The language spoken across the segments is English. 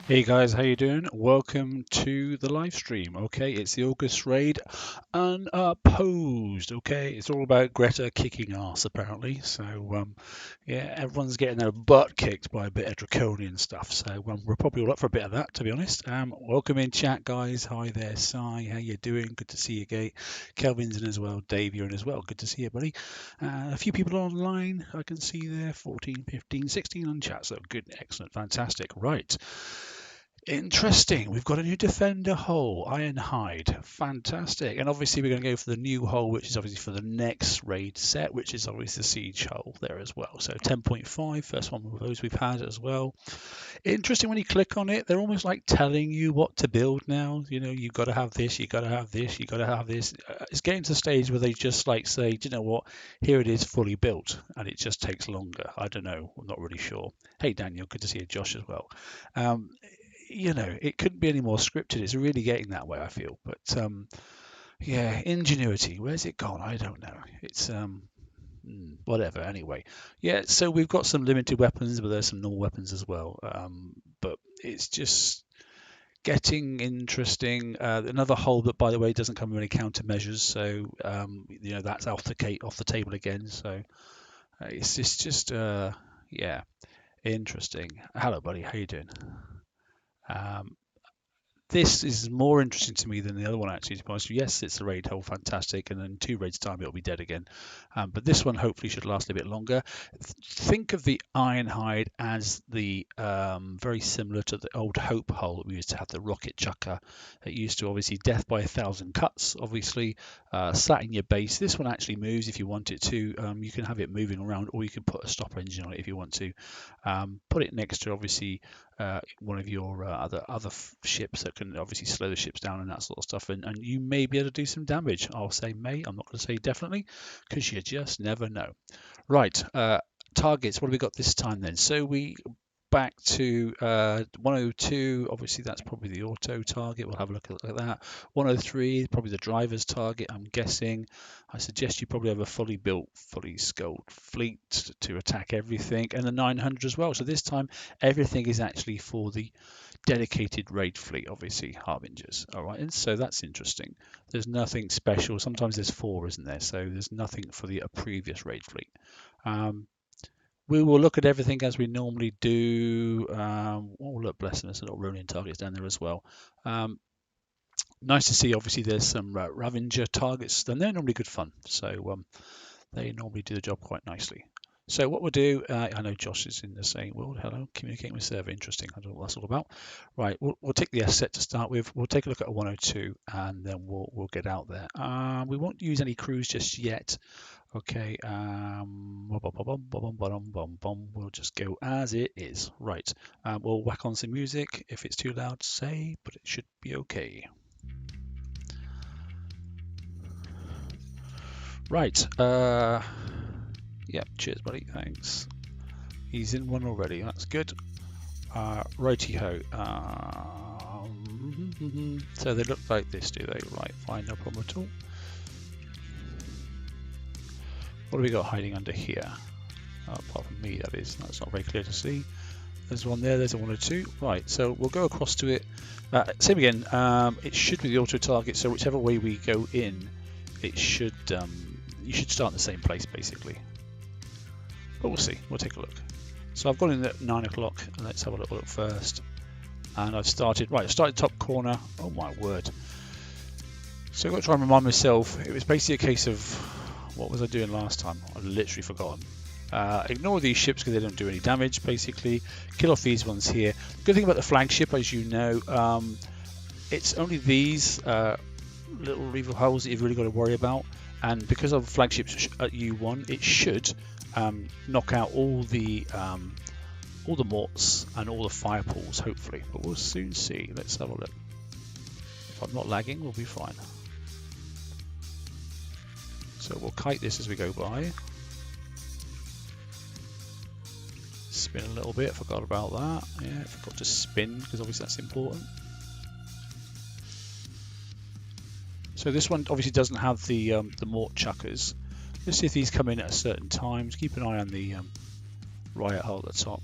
Hey guys, how you doing? Welcome to the live stream. Okay, it's the August raid, Unopposed. Okay, it's all about Greta kicking ass apparently. So yeah, everyone's getting their butt kicked by a bit of draconian stuff. So we're probably all up for a bit of that, to be honest. Welcome in chat, guys. Hi there, Sai. How you doing? Good to see you, Gate. Kelvin's in as well. Dave, you're in as well. Good to see you, buddy. A few people online. I can see there. 14, 15, 16 on chat. So good, excellent, fantastic. Right. Interesting. We've got a new defender hull, Ironhide. Fantastic. And obviously we're going to go for the new hull, which is obviously for the next raid set, which is obviously the siege hull there as well. So 10.5, first one of those we've had as well. Interesting when you click on it, they're almost like telling you what to build now. You know, you've got to have this, you've got to have this, you've got to have this. It's getting to the stage where they just like say, do you know what? Here it is fully built and it just takes longer. I don't know. I'm not really sure. Hey, Daniel, good to see you. Josh as well. Um, it couldn't be any more scripted. It's really getting that way, I feel. But yeah, ingenuity. Where's it gone? I don't know. It's whatever. Anyway, yeah. So we've got some limited weapons, but there's some normal weapons as well. But it's just getting interesting. Another hull that, by the way, doesn't come with any countermeasures, so that's off the table again. So it's just yeah, interesting. Hello, buddy. How you doing? Um, This is more interesting to me than the other one, actually, to be honest. Yes, it's a raid hole, fantastic, and in 2 raids' time it'll be dead again. But this one hopefully should last a bit longer. Think of the Ironhide as the very similar to the old Hope hull that we used to have, the rocket chucker. It used to obviously death by 1,000 cuts, obviously, sat in your base. This one actually moves if you want it to. You can have it moving around, or you can put a stopper engine on it if you want to. Put it next to, obviously, one of your other ships that can obviously slow the ships down and that sort of stuff, and you may be able to do some damage. I'll say may. I'm not going to say definitely, because you just never know. Right. Targets. What have we got this time then? So we back to 102. Obviously, that's probably the auto target. We'll have a look at that. 103, probably the driver's target, I'm guessing. I suggest you probably have a fully built, fully sculled fleet to attack everything, and the 900 as well. So this time, everything is actually for the dedicated raid fleet, obviously, Harbingers. All right, and so that's interesting. There's nothing special. Sometimes there's 4, isn't there? So there's nothing for the previous raid fleet. Um, we will look at everything as we normally do. Oh, look, blessing us, a little Ronin targets down there as well. Nice to see, obviously, there's some Ravenger targets, and they're normally good fun. So they normally do the job quite nicely. So what we'll do, I know Josh is in the same world. Hello, communicating with server. Interesting. I don't know what that's all about. Right, we'll take the S set to start with. We'll take a look at a 102, and then we'll get out there. We won't use any crews just yet. Okay, we'll just go as it is. Right, we'll whack on some music. If it's too loud, say, but it should be okay. Right, yeah, cheers, buddy, thanks. He's in one already, that's good. Righty-ho. So they look like this, do they? Right, fine, no problem at all. What do we got hiding under here? Apart from me, that is. That's not very clear to see. There's one there, there's a 102. Right, so we'll go across to it. Same again, it should be the auto target, so whichever way we go in, it should you should start in the same place, basically. But we'll see, we'll take a look. So I've gone in at 9 o'clock, and let's have a little look first. And I've started, right, I started top corner. Oh my word. So I've got to try and remind myself, it was basically a case of, what was I doing last time? I've literally forgotten. Ignore these ships because they don't do any damage, basically. Kill off these ones here. The good thing about the flagship, as you know, it's only these little reval hulls that you've really got to worry about. And because of flagships at U1, it should knock out all the morts and all the fire pools, hopefully. But we'll soon see. Let's have a look. If I'm not lagging, we'll be fine. So we'll kite this as we go by. Spin a little bit, forgot about that. Yeah, forgot to spin because obviously that's important. So this one obviously doesn't have the mort chuckers. Let's see if these come in at certain times. Keep an eye on the riot hull at the top.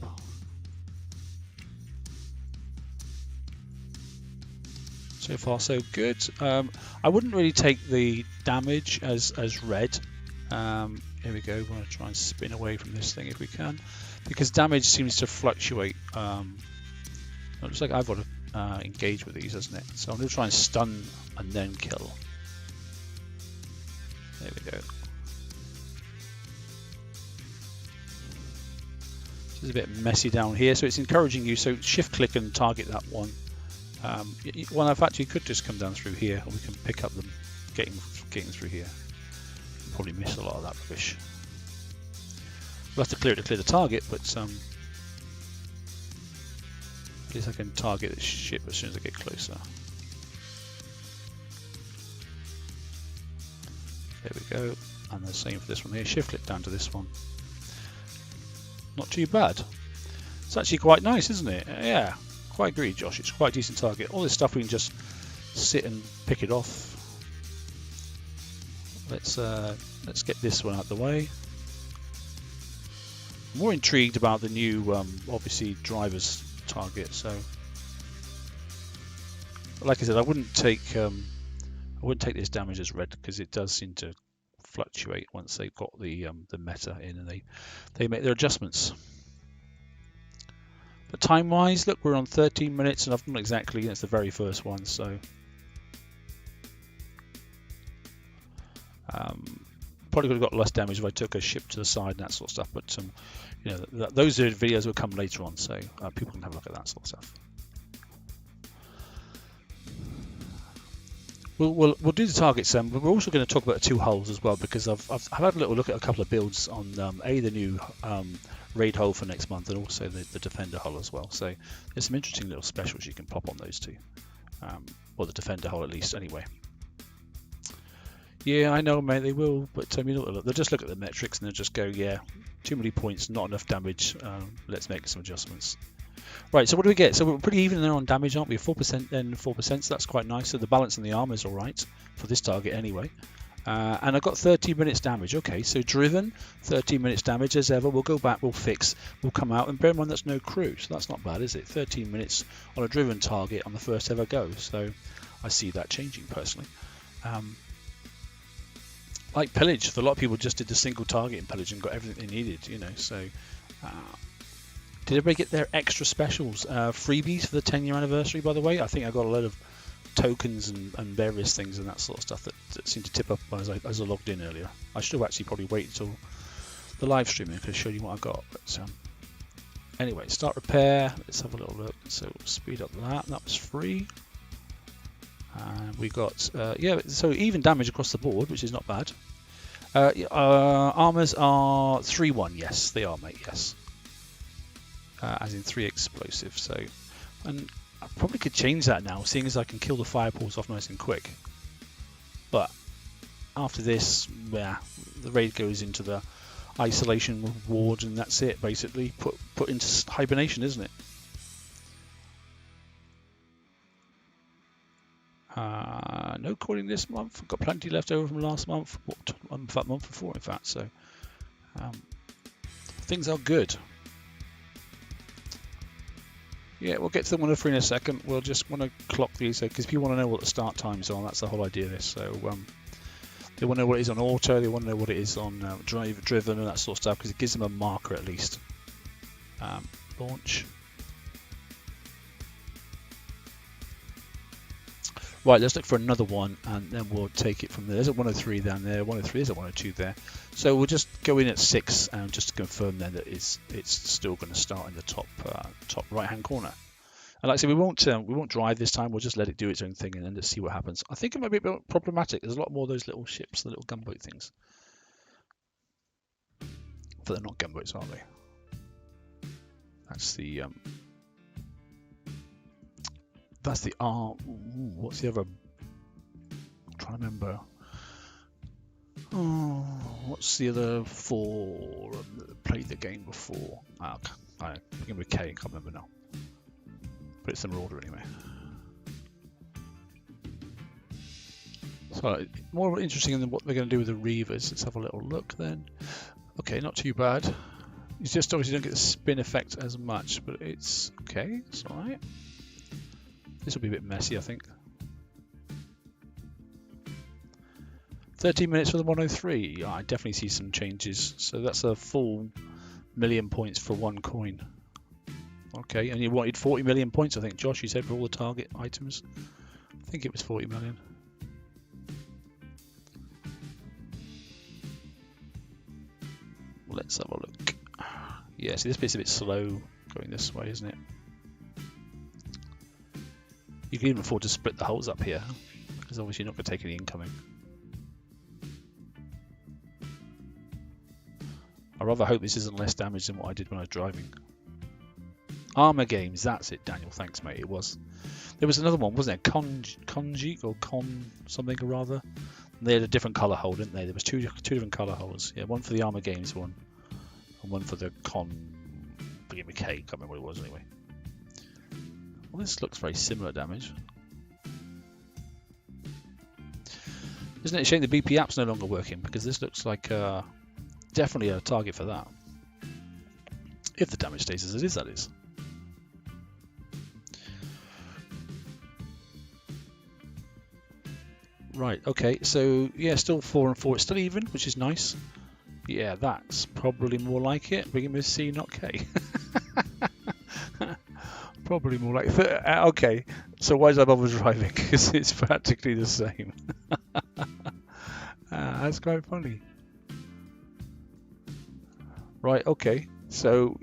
So far so good. I wouldn't really take the damage as red. Here we go. We want to try and spin away from this thing if we can, because damage seems to fluctuate. It looks like I've got to engage with these, doesn't it? So I'm going to try and stun and then kill. There we go. This is a bit messy down here, so it's encouraging you. So shift click and target that one. Well, in fact, you could just come down through here, and we can pick up them getting through here. Probably miss a lot of that rubbish. We'll have to clear it to clear the target, but at least I can target the ship as soon as I get closer. There we go, and the same for this one here. Shift click down to this one. Not too bad. It's actually quite nice, isn't it? Yeah, quite agree, Josh. It's quite a decent target. All this stuff we can just sit and pick it off. Let's get this one out of the way. I'm more intrigued about the new, obviously, driver's target. So, like I said, I wouldn't take this damage as red, because it does seem to fluctuate once they've got the meta in and they make their adjustments. But time-wise, look, we're on 13 minutes, and I've done exactly. It's the very first one, so. Probably could have got less damage if I took a ship to the side and that sort of stuff, but you know, those videos will come later on, so people can have a look at that sort of stuff. We'll do the targets, but we're also going to talk about the two hulls as well, because I've had a little look at a couple of builds on the new raid hull for next month, and also the defender hull as well. So there's some interesting little specials you can pop on those two, or the defender hull at least, anyway. Yeah, I know, mate, they will, but you know, they'll just look at the metrics and they'll just go, yeah, too many points, not enough damage, let's make some adjustments. Right, so what do we get? So we're pretty even there on damage, aren't we? 4% then 4%, so that's quite nice. So the balance in the armor is all right for this target anyway. And I've got 30 minutes damage. Okay, so driven, 30 minutes damage as ever. We'll go back, we'll fix, we'll come out, and bear in mind that's no crew, so that's not bad, is it? 13 minutes on a driven target on the first ever go, so I see that changing personally. Like pillage, for a lot of people just did the single target in pillage and got everything they needed, you know. So did everybody get their extra specials, freebies for the 10-year anniversary, by the way? I think I got a lot of tokens and various things and that sort of stuff that seemed to tip up as I logged in earlier. I should have actually probably waited until the live streaming to show you what I got, but anyway, start repair. Let's have a little look. So speed up that was free. And we got, yeah, so even damage across the board, which is not bad. Armors are 3-1, yes, they are, mate, yes. As in 3 explosive, so. And I probably could change that now, seeing as I can kill the fireballs off nice and quick. But after this, yeah, the raid goes into the isolation ward, and that's it, basically. Put into hibernation, isn't it? No calling this month. I've got plenty left over from last month. Month before, in fact. So things are good. Yeah, we'll get to the 103 in a second. We'll just want to clock these because people want to know what the start times are. That's the whole idea of this. So they want to know what it is on auto. They want to know what it is on driven and that sort of stuff, because it gives them a marker at least. Launch. Right, let's look for another one, and then we'll take it from there. There's a 103 down there, 103, there's a 102 there. So we'll just go in at 6, and just to confirm then that it's still going to start in the top right-hand corner. And like I said, we won't drive this time. We'll just let it do its own thing, and then let's see what happens. I think it might be a bit problematic. There's a lot more of those little ships, the little gunboat things. But they're not gunboats, are they? That's the what's the other? I'm trying to remember. Oh, what's the other 4 that played the game before? I begin with K. I can't remember now. But it's in order anyway. So more interesting than what they're going to do with the Reavers. Let's have a little look then. Okay, not too bad. You just obviously don't get the spin effect as much, but it's okay. It's all right. This will be a bit messy, I think. 13 minutes for the 103. Yeah, I definitely see some changes. So that's a full 1,000,000 points for one coin. Okay, and you wanted 40 million points, I think, Josh, you said, for all the target items. I think it was 40 million. Let's have a look. Yeah, see, this bit's a bit slow going this way, isn't it? You can even afford to split the holes up here, because obviously you're not going to take any incoming. I rather hope this isn't less damage than what I did when I was driving. Armour Games, that's it, Daniel. Thanks, mate. It was. There was another one, wasn't there? Conjik or Con something or rather. And they had a different colour hole, didn't they? There was two different colour holes. Yeah, one for the Armour Games one, and one for the begin with K. Can't remember what it was anyway. Well, this looks very similar damage. Isn't it a shame the BP app's no longer working? Because this looks like definitely a target for that. If the damage stays as it is, that is. Right, okay, so yeah, still 4 and 4. It's still even, which is nice. Yeah, that's probably more like it. Begin with C, not K. Probably more like... Okay, so why did I bother driving? Because it's practically the same. That's quite funny. Right, okay, so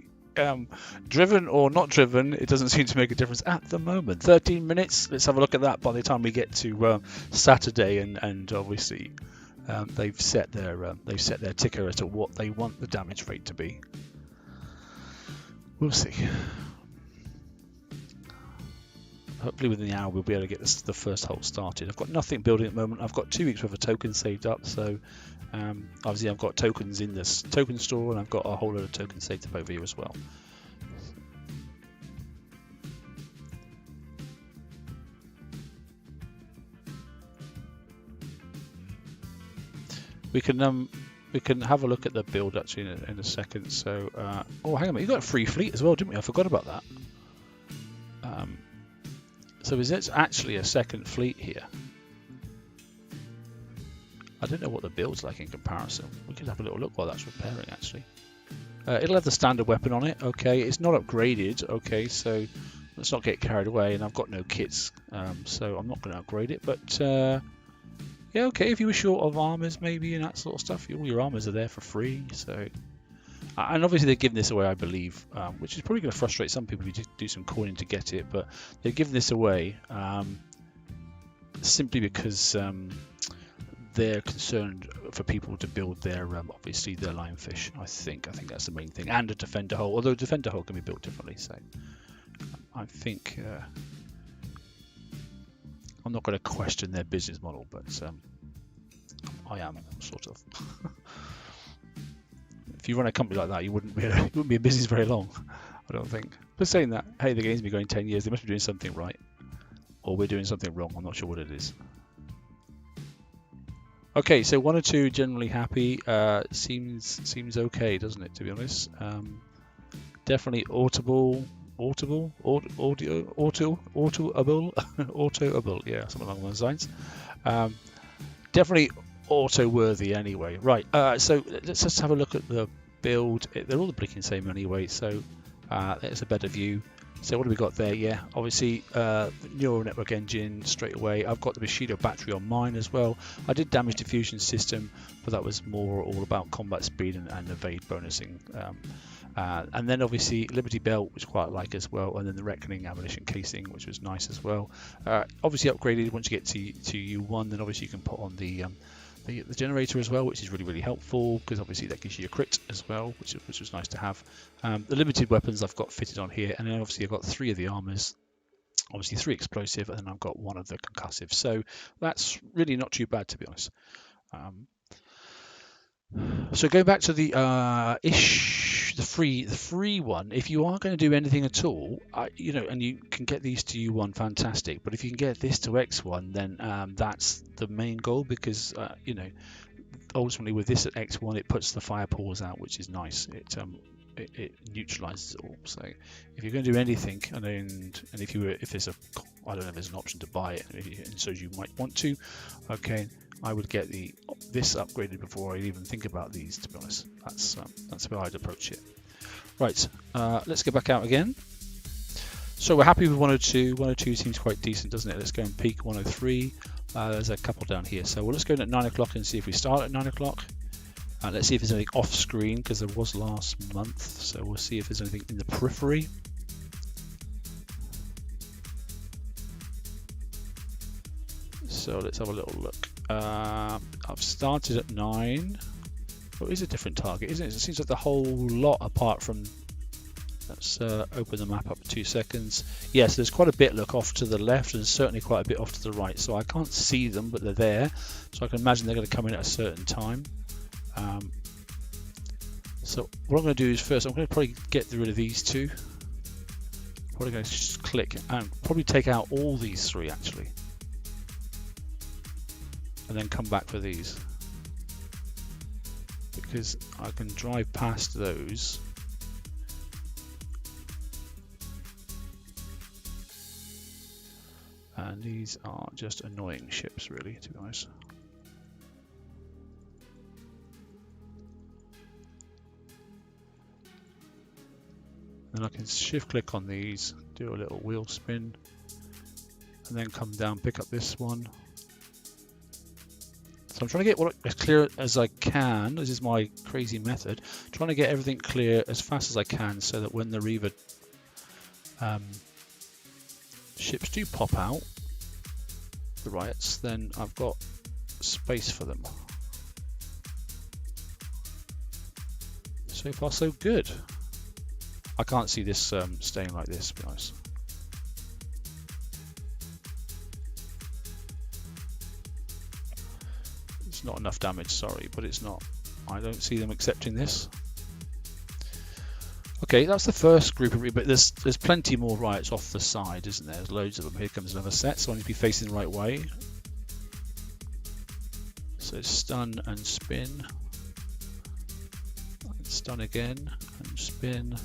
driven or not driven, it doesn't seem to make a difference at the moment. 13 minutes, let's have a look at that by the time we get to Saturday, and obviously they've set their ticker as to what they want the damage rate to be. We'll see. Hopefully within the hour we'll be able to get the first hole started. I've got nothing building at the moment. I've got 2 weeks worth of tokens saved up, so obviously I've got tokens in this token store, and I've got a whole load of tokens saved up over here as well. We can have a look at the build actually in a second. So oh, hang on a minute, you got a free fleet as well, didn't we? I forgot about that. So is it actually a second fleet here? I don't know what the build's like in comparison. We could have a little look while that's repairing actually. It'll have the standard weapon on it. Okay, it's not upgraded. Okay, so let's not get carried away. And I've got no kits, so I'm not going to upgrade it. But yeah, okay, if you were short of armors maybe and that sort of stuff, all your armors are there for free. So, and obviously they're giving this away, I believe, which is probably going to frustrate some people who do some coining to get it. But they're giving this away simply because they're concerned for people to build their obviously their Lionfish. I think that's the main thing, and a defender hull. Although a defender hull can be built differently, so I think I'm not going to question their business model, but I am sort of. If you run a company like that, you wouldn't be in business very long, I don't think. But saying that, hey, the game's been going 10 years. They must be doing something right, or we're doing something wrong. I'm not sure what it is. Okay, so 1 or 2 generally happy. Seems okay, doesn't it? To be honest, definitely autoable. Yeah, something along those lines. Definitely auto-worthy anyway. Right. So let's just have a look at the build. They're all the blinking same anyway. So there's a better view. So what do we got there? Yeah, obviously neural network engine straight away. I've got the Bushido battery on mine as well. I did damage diffusion system, but that was more all about combat speed and evade bonusing. And then obviously Liberty Belt, which I quite like as well, and then the Reckoning ammunition casing, which was nice as well. Obviously upgraded once you get to U1, then obviously you can put on the generator as well, which is really helpful because obviously that gives you a crit as well, which was nice to have. The limited weapons I've got fitted on here, and then obviously I've got 3 of the armors, obviously 3 explosive, and then I've got 1 of the concussive. So that's really not too bad, to be honest. So going back to the free one, if you are going to do anything at all, and you can get these to U1, fantastic. But if you can get this to X1, then that's the main goal, because ultimately with this at X1, it puts the fire pores out, which is nice. It neutralizes it all. So if you're going to do anything, and if there's I don't know if there's an option to buy it, and so you might want to. Okay, I would get the this upgraded before I even think about these, to be honest. That's how I'd approach it. Right, let's get back out again. So we're happy with 102. 102 seems quite decent, doesn't it? Let's go and peak 103. There's a couple down here. So we'll just go in at 9 o'clock and see if we start at 9 o'clock. Let's see if there's anything off screen, because there was last month. So we'll see if there's anything in the periphery. So let's have a little look. I've started at 9. Well, it is a different target, isn't it? It seems like the whole lot apart from... Let's open the map up for 2 seconds. Yes, there's quite a bit look off to the left and certainly quite a bit off to the right. So I can't see them, but they're there. So I can imagine they're going to come in at a certain time. So what I'm going to do is first, I'm going to probably get rid of these two. Probably going to just click and probably take out all these 3 actually. And then come back for these. Because I can drive past those. And these are just annoying ships, really, to be honest. Then I can shift click on these, do a little wheel spin, and then come down, pick up this one. So I'm trying to get as clear as I can. This is my crazy method. Trying to get everything clear as fast as I can so that when the Reaver ships do pop out, the riots, then I've got space for them. So far so good. I can't see this staying like this, to be honest. It's not enough damage, sorry, but it's not. I don't see them accepting this. Okay, that's the first group of, but there's plenty more riots off the side, isn't there? There's loads of them. Here comes another set, so I need to be facing the right way. So stun and spin. And stun again and spin.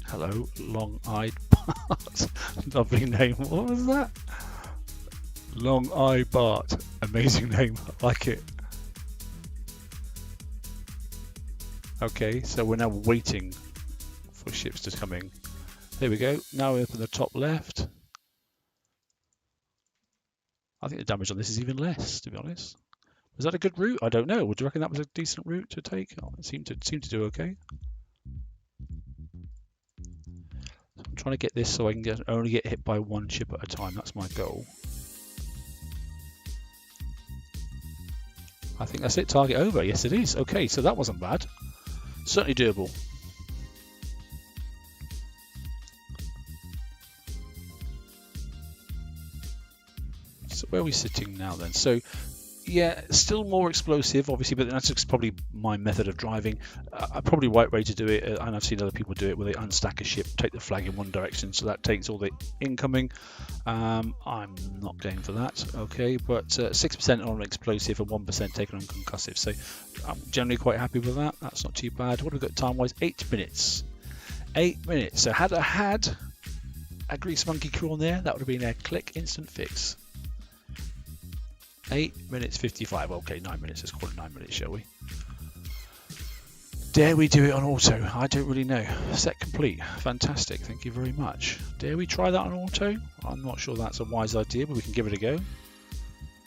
Hello, long-eyed Bart. Lovely name. What was that? Long-eyed Bart. Amazing name. I like it. Okay, so we're now waiting for ships to come in. There we go. Now we're up in the top left. I think the damage on this is even less, to be honest. Was that a good route? I don't know. Would you reckon that was a decent route to take? Oh, it seemed to do okay. I'm trying to get this so I can only get hit by 1 ship at a time. That's my goal. I think that's it. Target over. Yes, it is. Okay, so that wasn't bad. Certainly doable. So where are we sitting now then? So yeah, still more explosive, obviously, but that's just probably my method of driving. Probably right way to do it, and I've seen other people do it where they unstack a ship, take the flag in one direction, so that takes all the incoming. I'm not going for that, okay, but 6% on explosive and 1% taken on concussive, so I'm generally quite happy with that. That's not too bad. What have we got time-wise? 8 minutes. 8 minutes. So had I had a Grease Monkey crew on there, that would have been a click instant fix. 8 minutes 55. Okay, 9 minutes. Let's call it 9 minutes, shall we? Dare we do it on auto? I don't really know. Set complete. Fantastic. Thank you very much. Dare we try that on auto? I'm not sure that's a wise idea, but we can give it a go.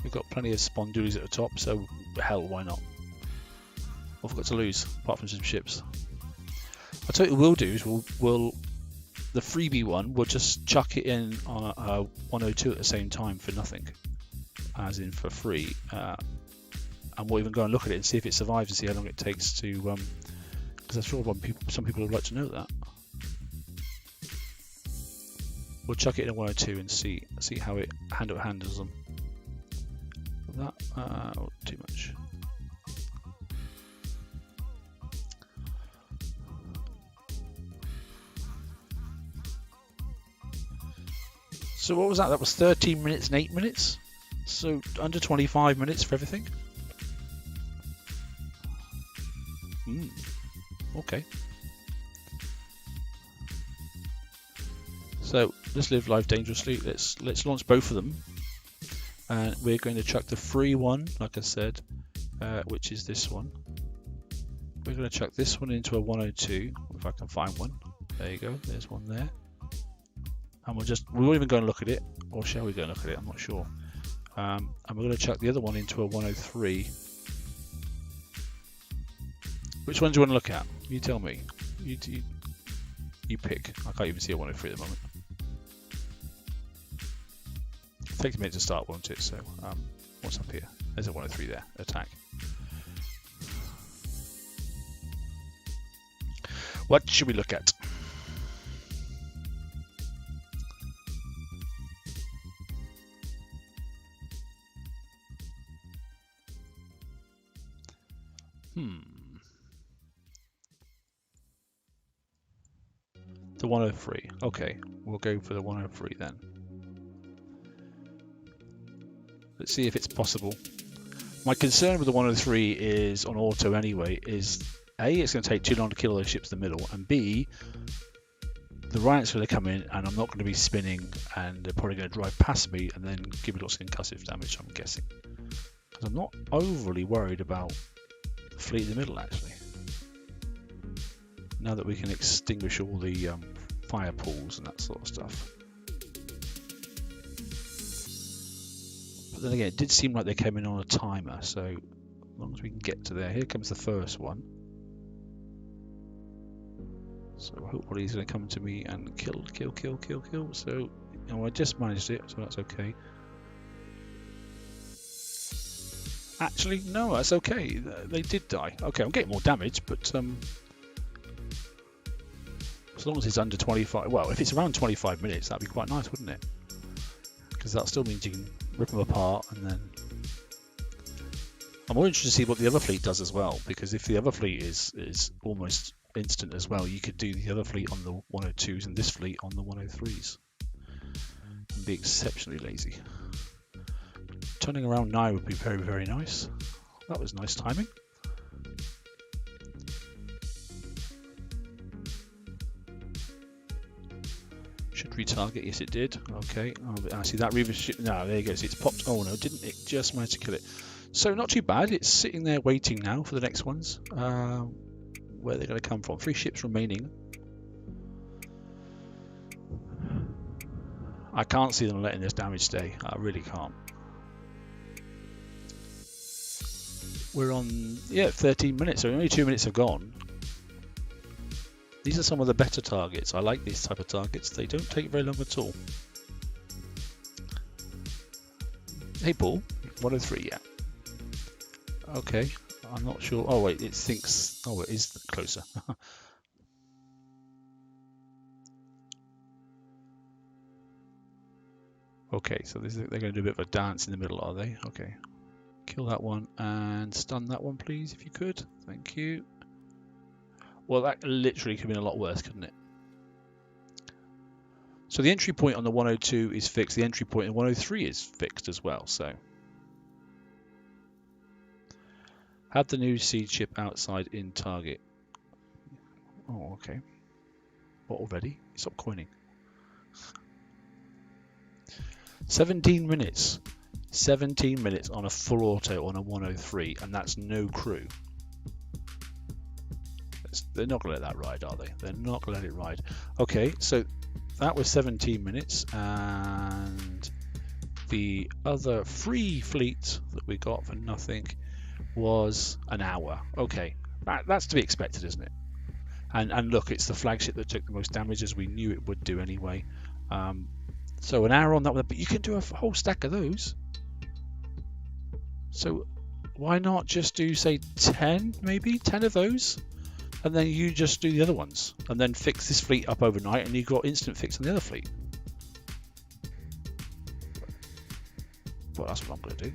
We've got plenty of spondoolies at the top, so hell, why not? What have we got to lose, apart from some ships? I'll tell you what we'll do is we'll the freebie one, we'll just chuck it in on 102 at the same time for nothing. As in for free, and we'll even go and look at it and see if it survives and see how long it takes to, because I'm sure some people would like to know that. We'll chuck it in a 102 and see how it handles them. That too much. So what was that? That was 13 minutes and 8 minutes. So under 25 minutes for everything. Okay. So let's live life dangerously. Let's launch both of them. and we're going to chuck the free one, like I said, which is this one. We're going to chuck this one into a 102, if I can find one. There you go, there's one there. And we won't even go and look at it, or shall we go and look at it? I'm not sure. And we're going to chuck the other one into a 103. Which one do you want to look at? You tell me. You pick. I can't even see a 103 at the moment. It takes a minute to start, won't it? So, what's up here? There's a 103 there. Attack. What should we look at? The 103. Okay, we'll go for the 103 then. Let's see if it's possible. My concern with the 103 is on auto anyway, is A, it's going to take too long to kill those ships in the middle, and B, the riot's going to come in and I'm not going to be spinning and they're probably going to drive past me and then give me lots of concussive damage, I'm guessing. Because I'm not overly worried about the fleet in the middle actually. Now that we can extinguish all the fire pools and that sort of stuff. But then again, it did seem like they came in on a timer, so as long as we can get to there. Here comes the first one. So hopefully he's going to come to me and kill. So, I just managed it, so that's okay. Actually, no, that's okay. They did die. Okay, I'm getting more damage, but as long as it's under 25, well, if it's around 25 minutes, that'd be quite nice, wouldn't it? Because that still means you can rip them apart, and then I'm more interested to see what the other fleet does as well, because if the other fleet is almost instant as well, you could do the other fleet on the 102s and this fleet on the 103s and be exceptionally lazy. Turning around now would be very, very nice. That was nice timing. Should retarget? Yes, it did. Okay. Oh, I see that Reaver ship. No, there you go. See, it's popped. Oh no, didn't it? Just managed to kill it. So not too bad. It's sitting there waiting now for the next ones. Where they're going to come from. 3 ships remaining. I can't see them letting this damage stay. I really can't. We're on 13 minutes. So only 2 minutes have gone. These are some of the better targets. I like these type of targets. They don't take very long at all. Hey, Paul. 103, yeah. Okay. I'm not sure. Oh, wait. It thinks... Oh, it is closer. Okay, so they're going to do a bit of a dance in the middle, are they? Okay. Kill that one and stun that one, please, if you could. Thank you. Well, that literally could have been a lot worse, couldn't it? So the entry point on the 102 is fixed. The entry point in 103 is fixed as well. So have the new seed ship outside in target. Oh, okay. What, already? Stop coining. 17 minutes. 17 minutes on a full auto on a 103, and that's no crew. They're not going to let that ride, are they? They're not going to let it ride. Okay, so that was 17 minutes, and the other free fleet that we got for nothing was an hour. Okay, that's to be expected, isn't it? And look, it's the flagship that took the most damage, as we knew it would do anyway. So an hour on that one, but you can do a whole stack of those. So why not just do, say, 10, maybe 10 of those? And then you just do the other ones and then fix this fleet up overnight, and you've got instant fix on the other fleet. Well, that's what I'm going to do.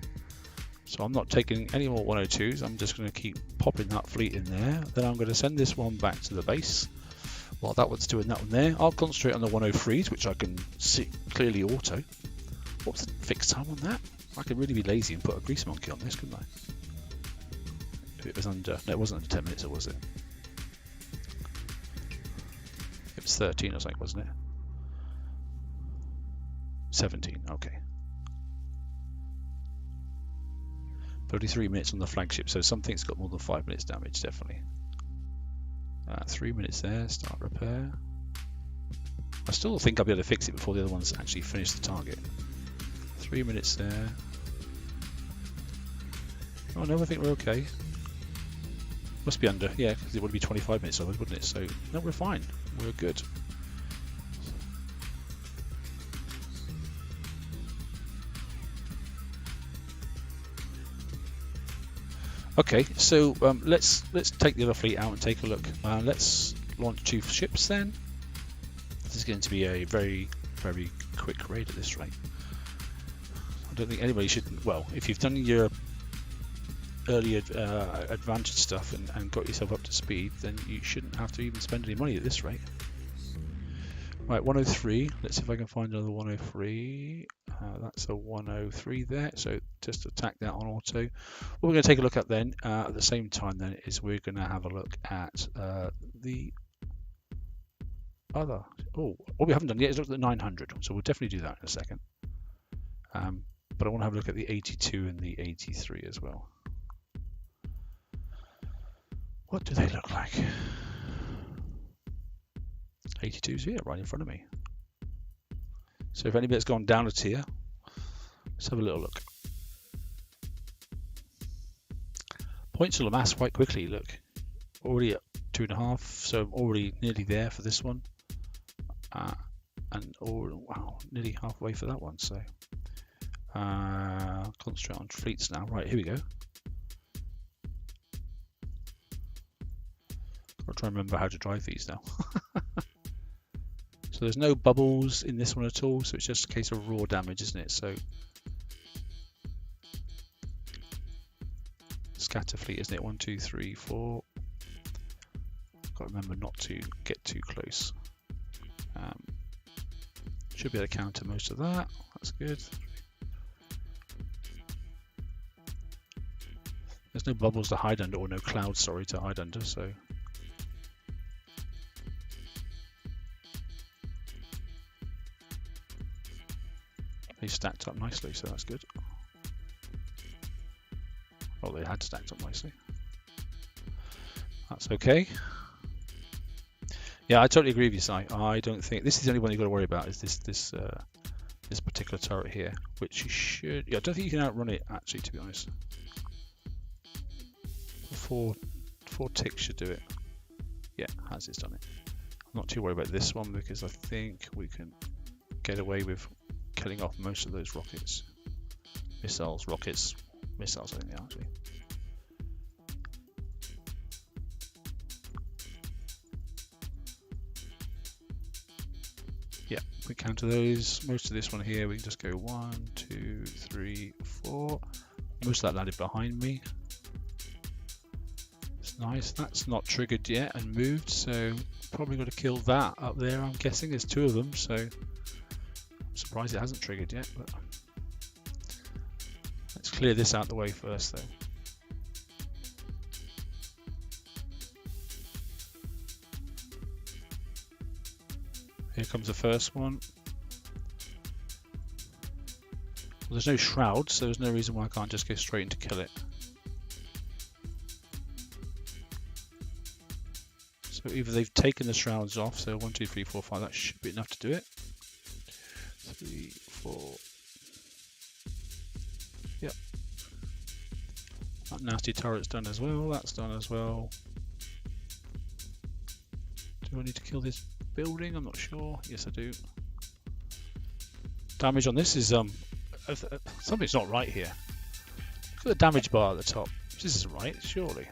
So I'm not taking any more 102s. I'm just going to keep popping that fleet in there. Then I'm going to send this one back to the base. While that one's doing that one there, I'll concentrate on the 103s, which I can see clearly auto. What's the fixed time on that? I could really be lazy and put a grease monkey on this, couldn't I? If it was under... No, it wasn't under 10 minutes, or was it? It was 13 or something, wasn't it? 17, okay. 33 minutes on the flagship, so something's got more than 5 minutes damage, definitely. 3 minutes there, start repair. I still think I'll be able to fix it before the other ones actually finish the target. 3 minutes there. Oh no, I think we're okay. Must be under, yeah, because it would be 25 minutes otherwise, wouldn't it? So, no, we're fine. We're good. Okay, so let's take the other fleet out and take a look. Let's launch 2 ships then. This is going to be a very, very quick raid at this rate. I don't think anybody should. Well, if you've done your early advantage stuff and got yourself up to speed, then you shouldn't have to even spend any money at this rate. Right, 103. Let's see if I can find another 103. That's a 103 there. So just attack that on auto. What we're going to take a look at then, at the same time then, is we're going to have a look at the other. Oh, what we haven't done yet is look at the 900. So we'll definitely do that in a second. But I want to have a look at the 82 and the 83 as well. What do they look like? 82's here, right in front of me. So if anybody's gone down a tier, let's have a little look. Points will amass quite quickly, look. Already at 2.5, so I'm already nearly there for this one. Wow, nearly halfway for that one, so. Concentrate on fleets now. Right, here we go. I'll try and remember how to drive these now. So there's no bubbles in this one at all, so it's just a case of raw damage, isn't it? So scatter fleet, isn't it? 1, 2, 3, 4. Got to remember not to get too close. Should be able to counter most of that. That's good. There's no bubbles to hide under, or no clouds, sorry, to hide under. So. They stacked up nicely, so that's good. Oh, they had stacked up nicely. That's okay. Yeah, I totally agree with you, Si. I don't think this is the only one you've got to worry about is this particular turret here, which you should. Yeah, I don't think you can outrun it actually, to be honest. Four ticks should do it. Yeah, has it's done it. I'm not too worried about this one because I think we can get away with killing off most of those rockets. Missiles, rockets, missiles, I think they are actually. Yeah, we counter those. Most of this one here, we can just go 1, 2, 3, 4. Most of that landed behind me. It's nice. That's not triggered yet and moved, so probably got to kill that up there. I'm guessing there's 2 of them, so I'm surprised it hasn't triggered yet. But let's clear this out the way first, though. Here comes the first one. Well, there's no shroud, so there's no reason why I can't just go straight into kill it. So either they've taken the shrouds off, so 1, 2, 3, 4, 5, that should be enough to do it. 3, 4. Yep. That nasty turret's done as well, that's done as well. Do I need to kill this building? I'm not sure. Yes, I do. Damage on this is something's not right here. Look at the damage bar at the top. This isn't right, surely.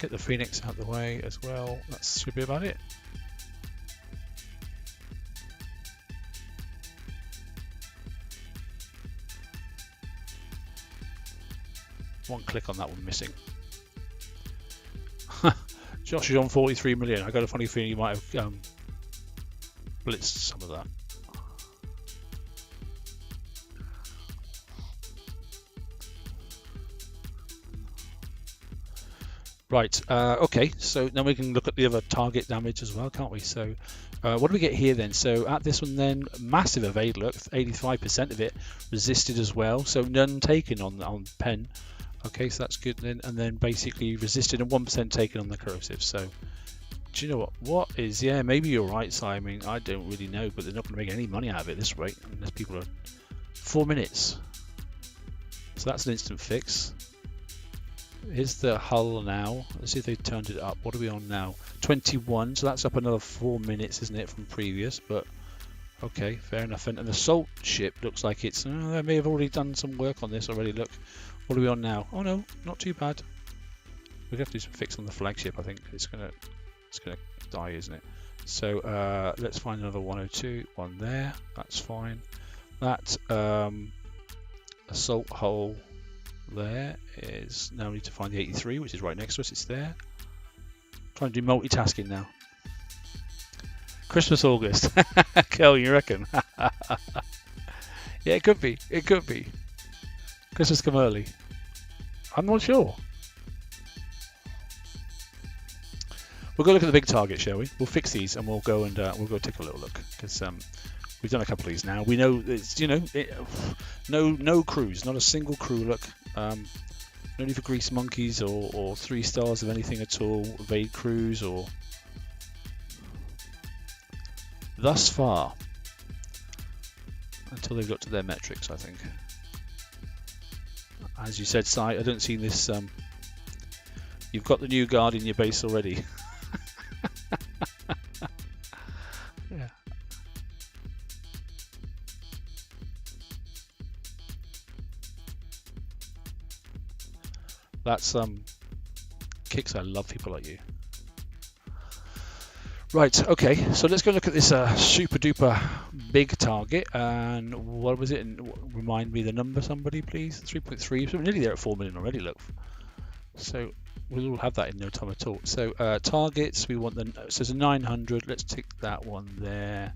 Get the Phoenix out of the way as well. That should be about it. One click on that one missing. Josh is on 43 million. I got a funny feeling you might have blitzed some of that. Right, okay, so now we can look at the other target damage as well, can't we? So what do we get here then? So at this one then, massive evade, look, 85% of it resisted as well, so none taken on pen. Okay, so that's good then, and then basically resisted and 1% taken on the corrosive. So do you know what is, yeah, maybe you're right, Simon. I don't really know, but they're not going to make any money out of it at this rate unless people are 4 minutes. So that's an instant fix. Here's the hull now. Let's see if they turned it up. What are we on now? 21, so that's up another 4 minutes, isn't it, from previous? But okay, fair enough. And the salt ship looks like it's, they may have already done some work on this already. Look, what are we on now? Oh no, not too bad. We're gonna have to do some fix on the flagship. I think it's gonna die, isn't it? So let's find another 102, one there. That's fine. That assault hull there is, now we need to find the 83, which is right next to us. It's there. Trying to do multitasking now. Christmas August. Kel, you reckon? Yeah, it could be. It could be. Christmas come early. I'm not sure. We'll go look at the big target, shall we? We'll fix these and we'll go and we'll go take a little look, because we've done a couple of these now. We know it's, you know, no crews, not a single crew. Look, no need for grease monkeys or 3 stars of anything at all. Evade crews or thus far, until they've got to their metrics, I think. As you said, Si, I don't see this. You've got the new guard in your base already. Yeah. That's kicks. I love people like you. Right, okay, so let's go look at this super duper big target. And what was it? And remind me the number, somebody, please. 3.3. So we're nearly there at 4 million already, look. So we'll all have that in no time at all. So targets, we want the, so it's a 900. Let's tick that one there.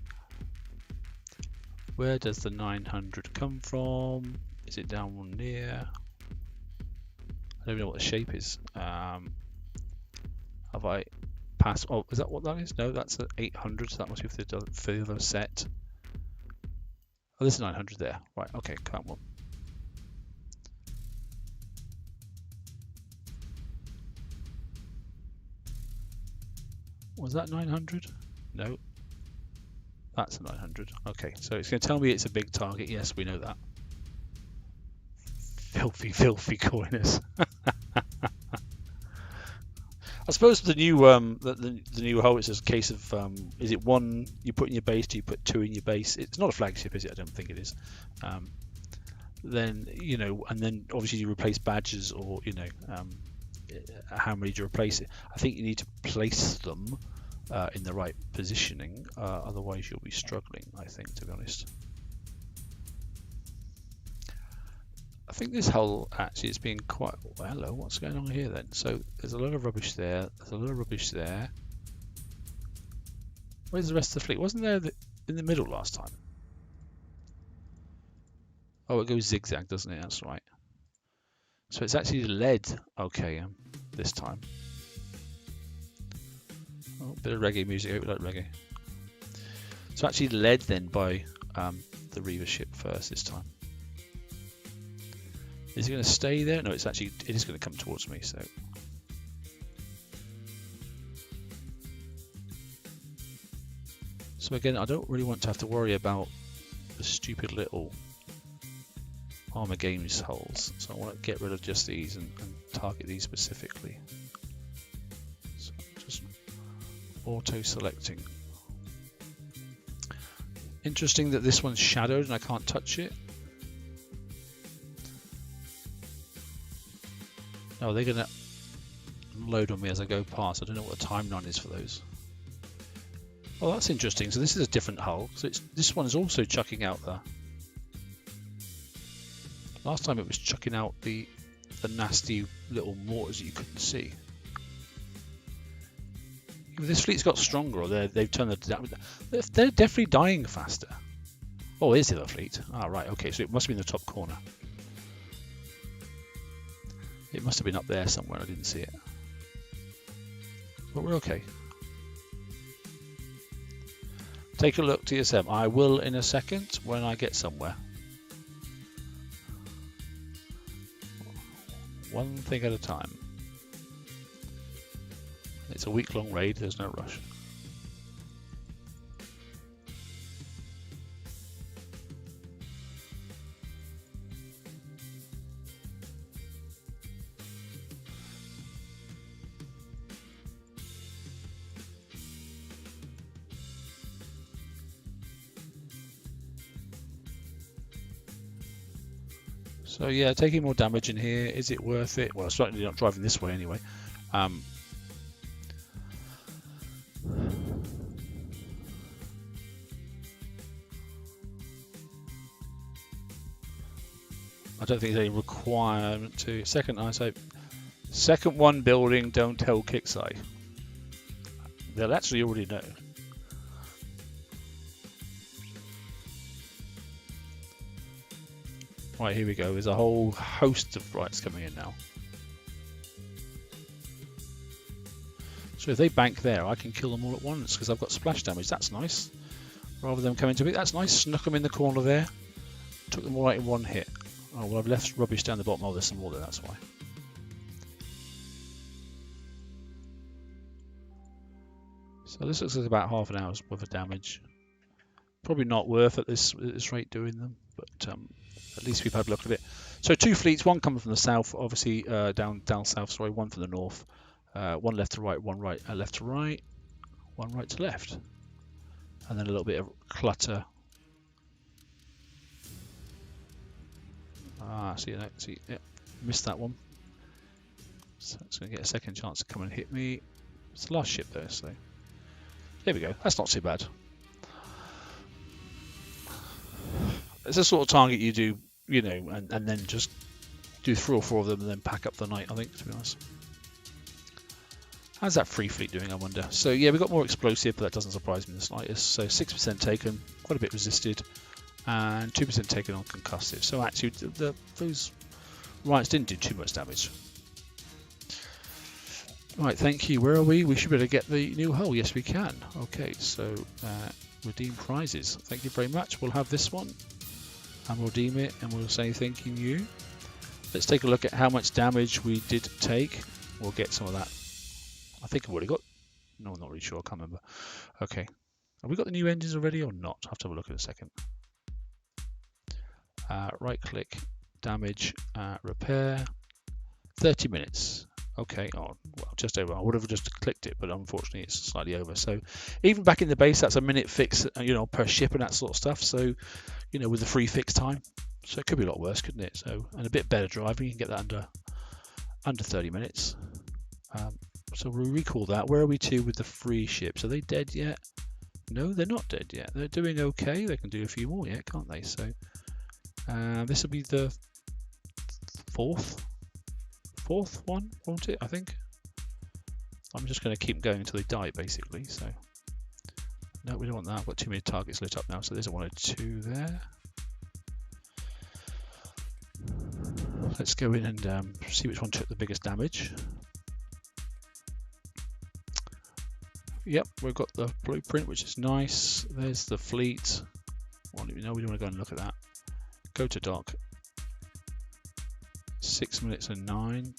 Where does the 900 come from? Is it down one near? I don't even know what the shape is. Have I passed? Oh, is that what that is? No, that's an 800. So that must be for the other set. Oh, there's a 900 there. Right. Okay. That one. Was that 900? No. That's a 900. Okay. So it's going to tell me it's a big target. Yes, we know that. Filthy, filthy coiners. I suppose the new the new hull, it's a case of is it one you put in your base? Do you put 2 in your base? It's not a flagship, is it? I don't think it is. Then, you know, and then obviously you replace badges, or, you know, how many do you replace it? I think you need to place them in the right positioning, otherwise you'll be struggling, I think, to be honest. I think this hull actually has been quite, well, hello, what's going on here then? So there's a lot of rubbish there, there's a lot of rubbish there. Where's the rest of the fleet? Wasn't there in the middle last time? Oh, it goes zigzag, doesn't it? That's right. So it's actually led, okay, this time. Oh, bit of reggae music, I hope you like reggae. So actually led then by the Reaver ship first this time. Is it going to stay there? No, it is going to come towards me. So again, I don't really want to have to worry about the stupid little Armour Games hulls. So I want to get rid of just these and target these specifically. So just auto-selecting. Interesting that this one's shadowed and I can't touch it. No, they're going to load on me as I go past. I don't know what the timeline is for those. Oh, that's interesting. So this is a different hull. So this one is also chucking out the... Last time it was chucking out the nasty little mortars that you couldn't see. This fleet's got stronger, or they've turned the... They're definitely dying faster. Oh, here's the other fleet. Ah, right, okay, so it must be in the top corner. It must have been up there somewhere, I didn't see it. but we're okay. Take a look, TSM. I will in a second when I get somewhere. One thing at a time. It's a week-long raid, there's no rush. So yeah, taking more damage in here, is it worth it? Well, certainly not driving this way anyway. I don't think there's any requirement to. Second ISO. Second one building, don't tell Kixeye. They'll actually already know. Right, here we go. There's a whole host of rights coming in now. So if they bank there, I can kill them all at once because I've got splash damage. That's nice. Rather than coming to me, that's nice. Snuck them in the corner there. Took them all right in one hit. Oh, well, I've left rubbish down the bottom. Oh, there's some more there, that's why. So this looks like about half an hour's worth of damage. Probably not worth at this rate doing them, but at least we've had a look at it. So 2 fleets, one coming from the south, obviously down south, sorry, one from the north. One left to right, one right, left to right, one right to left. And then a little bit of clutter. See, yeah, missed that one. So it's going to get a second chance to come and hit me. It's the last ship there, so there we go. That's not too bad. It's a sort of target you do, you know, and then just do 3 or 4 of them and then pack up the night, I think, to be honest. How's that free fleet doing, I wonder? So yeah, we got more explosive, but that doesn't surprise me in the slightest. So 6% taken, quite a bit resisted, and 2% taken on concussive. So actually, those riots didn't do too much damage. Right, thank you. Where are we? We should be able to get the new hull. Yes, we can. Okay, so redeem prizes. Thank you very much. We'll have this one, and we'll redeem it, and we'll say thank you. Let's take a look at how much damage we did take. We'll get some of that. I think I've already got. No, I'm not really sure. I can't remember. Okay, have we got the new engines already or not? I'll have to have a look in a second. Right click, damage, repair, 30 minutes. Okay, oh, well, just over. I would have just clicked it, but unfortunately it's slightly over. So even back in the base, that's a minute fix, you know, per ship and that sort of stuff. So, you know, with the free fix time, so it could be a lot worse, couldn't it? So, and a bit better driving, you can get that under 30 minutes. So we'll recall that. Where are we to with the free ships? Are they dead yet? No, they're not dead yet. They're doing okay. They can do a few more yet, can't they? So this will be the fourth one, won't it? I think. I'm just going to keep going until they die, basically. So no, we don't want that. I've got too many targets lit up now. So there's a 102 there. Let's go in and see which one took the biggest damage. Yep, we've got the blueprint, which is nice. There's the fleet. Well, we don't want to go and look at that. Go to dock. 6 minutes and 9.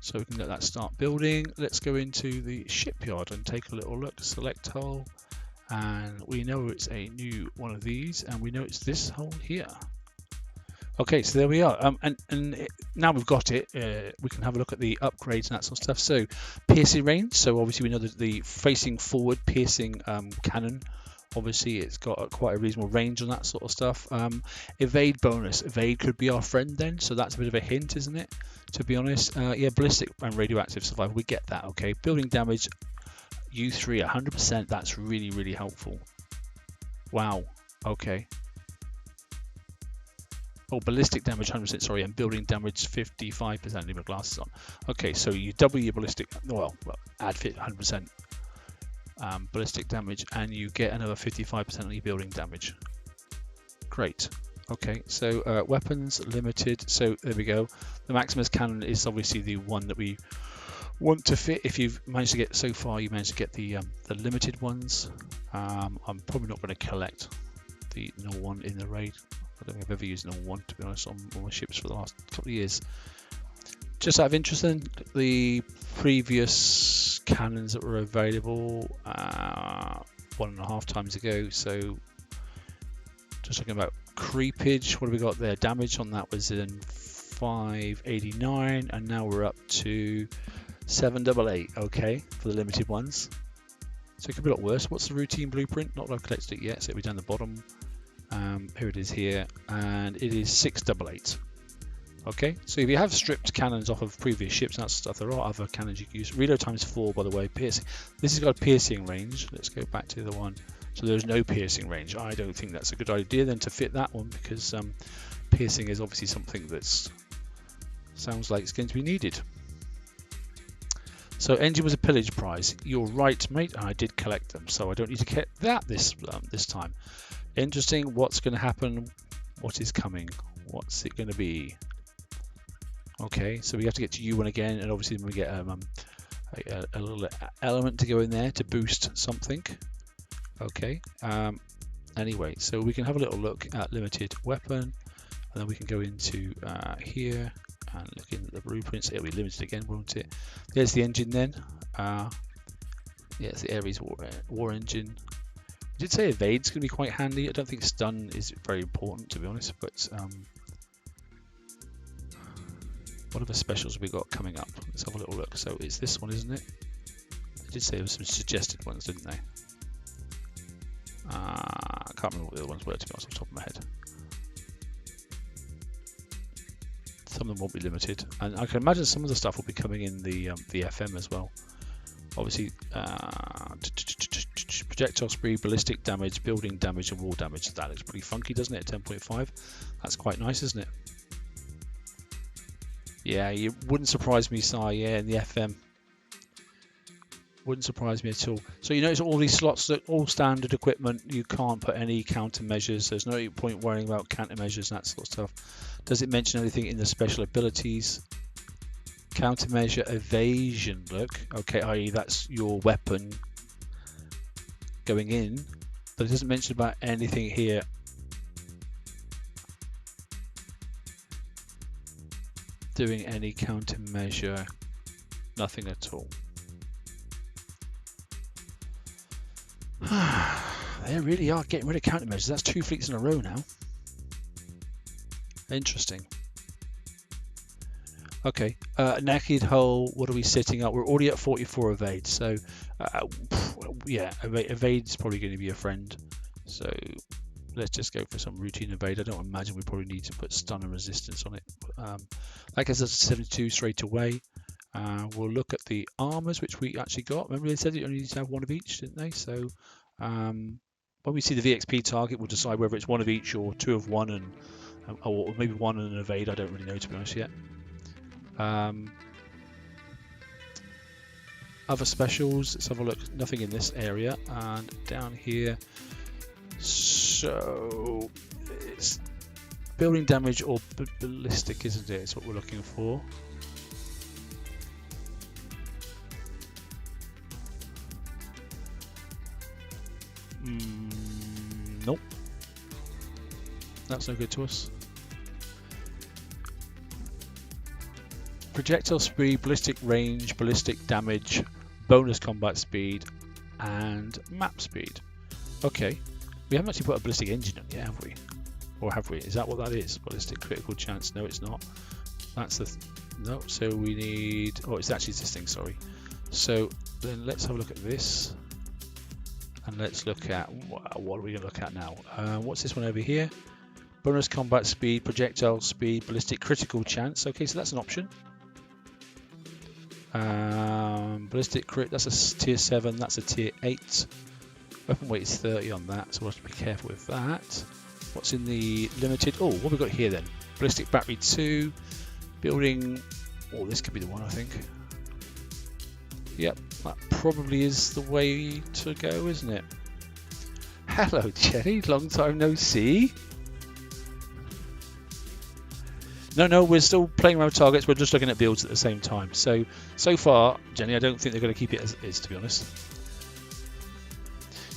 So we can let that start building. Let's go into the shipyard and take a little look. Select hull. And we know it's a new one of these. And we know it's this hull here. Okay, so there we are. Now we've got it, we can have a look at the upgrades and that sort of stuff. So piercing range. So obviously we know that the facing forward piercing cannon. Obviously, it's got quite a reasonable range on that sort of stuff. Evade bonus. Evade could be our friend then. So that's a bit of a hint, isn't it? To be honest. Yeah, ballistic and radioactive survival. We get that, okay. Building damage, U3, 100%. That's really, really helpful. Wow. Okay. Oh, ballistic damage 100%, sorry, and building damage 55%, leave my glasses on. Okay, so you double your ballistic, well add 100% ballistic damage, and you get another 55% on your building damage. Great. Okay, so weapons limited, so there we go. The Maximus cannon is obviously the one that we want to fit. If you've managed to get so far, you managed to get the limited ones. I'm probably not going to collect the normal one in the raid. I don't think I've ever used normal one, to be honest, on my ships for the last couple of years. Just out of interest, then, the previous cannons that were available 1.5 times ago. So just talking about creepage, what have we got there? Damage on that was in 589, and now we're up to 788. Okay, for the limited ones. So it could be a lot worse. What's the routine blueprint? Not that I've collected it yet, so it'll be down the bottom. Here it is here, and it is 688. Okay, so if you have stripped cannons off of previous ships and that stuff, there are other cannons you can use. Reload times 4, by the way. Piercing. This has got a piercing range. Let's go back to the one. So there's no piercing range. I don't think that's a good idea then to fit that one, because piercing is obviously something that's sounds like it's going to be needed. So engine was a pillage prize. You're right, mate. I did collect them, so I don't need to get that this time. Interesting. What's going to happen? What is coming? What's it going to be? Okay, so we have to get to U1 again, and obviously we get a little element to go in there to boost something. Okay. Anyway, so we can have a little look at limited weapon, and then we can go into here and look in the blueprints. It'll be limited again, won't it? There's the engine then. Yeah, it's the Ares war engine. I did say evade's going to be quite handy. I don't think stun is very important, to be honest, but what other specials have we got coming up? Let's have a little look. So it's this one, isn't it? They did say there were some suggested ones, didn't they? I can't remember what the other ones were, to be honest, off the top of my head. Some of them won't be limited, and I can imagine some of the stuff will be coming in the FM as well. Obviously, projectile speed, ballistic damage, building damage, and wall damage. That looks pretty funky, doesn't it? 10.5. That's quite nice, isn't it? Yeah, you wouldn't surprise me, Si. Yeah, in the FM. Wouldn't surprise me at all. So you notice all these slots, that all standard equipment, you can't put any countermeasures. There's no point worrying about countermeasures and that sort of stuff. Does it mention anything in the special abilities? Countermeasure evasion, look. Okay, i.e. that's your weapon going in. But it doesn't mention about anything here. Doing any countermeasure. Nothing at all. They really are getting rid of countermeasures. That's 2 fleets in a row now. Interesting. Okay, naked hull. What are we sitting at? We're already at 44 evade. So, yeah, evade's probably going to be a friend. So let's just go for some routine evade. I don't imagine we probably need to put stun and resistance on it. That gets us to 72 straight away. We'll look at the armors, which we actually got. Remember they said you only need to have one of each, didn't they? So when we see the VXP target, we'll decide whether it's one of each or 2 of one, and or maybe 1 and an evade. I don't really know, to be honest, yet. Other specials, let's have a look. Nothing in this area, and down here. So it's building damage or ballistic, isn't it? It's what we're looking for. Nope. That's no good to us. Projectile speed, ballistic range, ballistic damage, bonus combat speed, and map speed. Okay. We haven't actually put a ballistic engine on yet, have we? Or have we? Is that what that is? Ballistic critical chance? No, it's not. That's the... no, so we need... oh, it's actually this thing, sorry. So then let's have a look at this. And let's look at... what are we going to look at now? What's this one over here? Bonus combat speed, projectile speed, ballistic critical chance. Okay, so that's an option. Ballistic crit, that's a tier 7, that's a tier 8. Weapon weight is 30 on that, so we'll have to be careful with that. What's in the limited? Oh, what have we got here then? Ballistic battery 2, building... oh, this could be the one, I think. Yep, that probably is the way to go, isn't it? Hello, Jenny, long time no see. No, we're still playing around with targets. We're just looking at builds at the same time. So far, Jenny, I don't think they're going to keep it as it is, to be honest.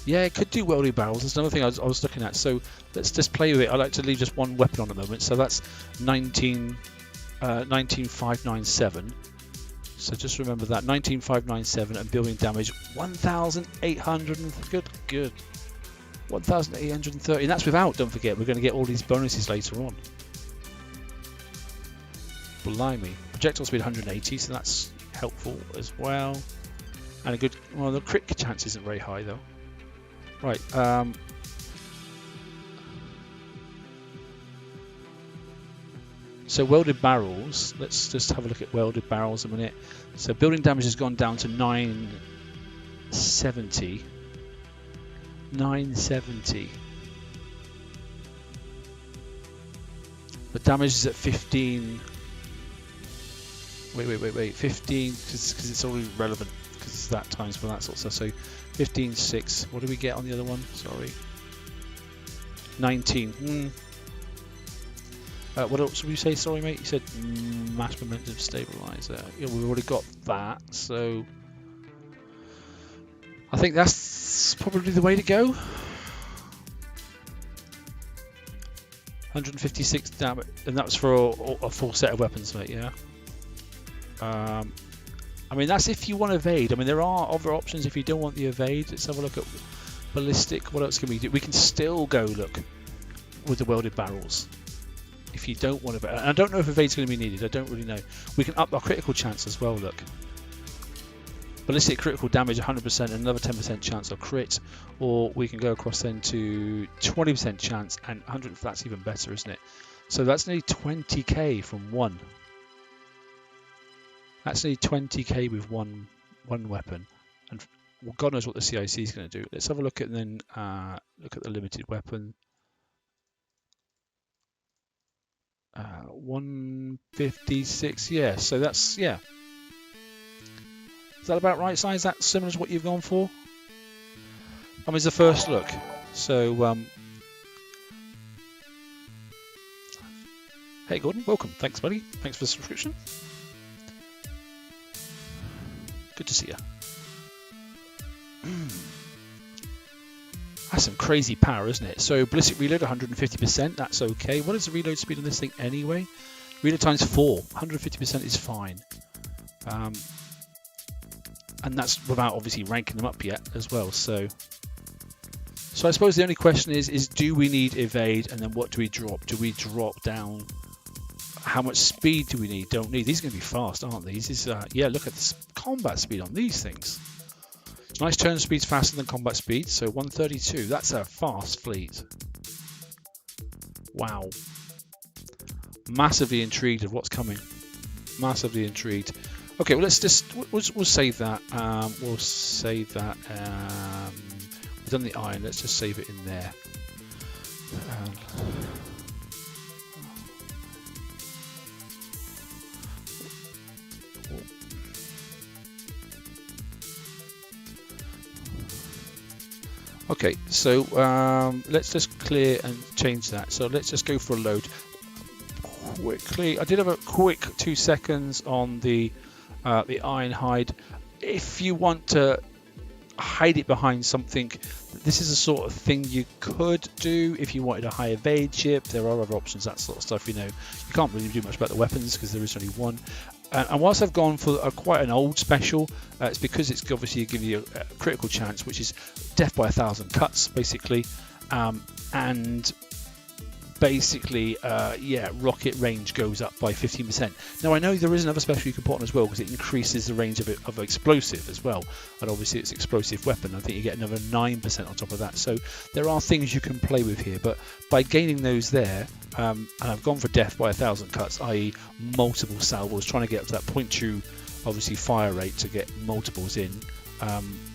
Yeah, it could do welded barrels. That's another thing I was looking at. So let's just play with it. I like to leave just one weapon on at the moment. So that's 19597. So just remember that 19597 and building damage 1,800. Good. 1,830. And that's without. Don't forget, we're going to get all these bonuses later on. Blimey. Projectile speed 180. So that's helpful as well. And a good. Well, the crit chance isn't very high though. Right. So welded barrels, let's just have a look at welded barrels a minute. So building damage has gone down to 970. 970. But damage is at 15. Wait. 15, because it's already relevant, because it's that times for that sort of stuff. So 15.6. What do we get on the other one? Sorry. 19. What else did you say? Sorry, mate. You said mass momentum stabilizer. Yeah, we've already got that. So I think that's probably the way to go. 156 damage, and that was for a full set of weapons, mate. Yeah. I mean, that's if you want evade. I mean, there are other options if you don't want the evade. Let's have a look at ballistic. What else can we do? We can still go look with the welded barrels. If you don't want to, and I don't know if evade's going to be needed. I don't really know. We can up our critical chance as well. Look, ballistic critical damage 100% and another 10% chance of crit, or we can go across then to 20% chance and 100. That's even better, isn't it? So that's nearly 20k from one. That's nearly 20k with one weapon, and well, God knows what the CIC is going to do. Let's have a look at then look at the limited weapon. 156. Yeah. So that's Is that about right size? That similar to what you've gone for? I mean, it's the first look. So hey, Gordon, welcome. Thanks, buddy. Thanks for the subscription. Good to see you. That's some crazy power, isn't it? So ballistic reload 150%, that's okay. What is the reload speed on this thing anyway? Reload times 4, 150% is fine. And that's without obviously ranking them up yet as well. So I suppose the only question is do we need evade, and then what do we drop? Do we drop down? How much speed do we need? Don't need. These are going to be fast, aren't they? This is yeah, look at this combat speed on these things. Nice turn speed's faster than combat speed, so 132. That's a fast fleet. Wow. Massively intrigued of what's coming. Massively intrigued. Okay, well we'll save that. We'll save that. We've done the iron. Let's just save it in there. Okay, so let's just clear and change that. So let's just go for a load quickly. I did have a quick 2 seconds on the iron hide. If you want to hide it behind something, this is the sort of thing you could do if you wanted a high evade chip. There are other options, that sort of stuff. You know, you can't really do much about the weapons because there is only one. And whilst I've gone for quite an old special, it's because it's obviously giving you a critical chance, which is death by 1,000 cuts, basically, and basically, yeah, rocket range goes up by 15%. Now I know there is another special you can put on as well because it increases the range of explosive as well, and obviously it's explosive weapon. I think you get another 9% on top of that. So there are things you can play with here, but by gaining those there. And I've gone for death by 1,000 cuts, i.e. multiple salvos, trying to get up to that 0.2 obviously fire rate to get multiples in,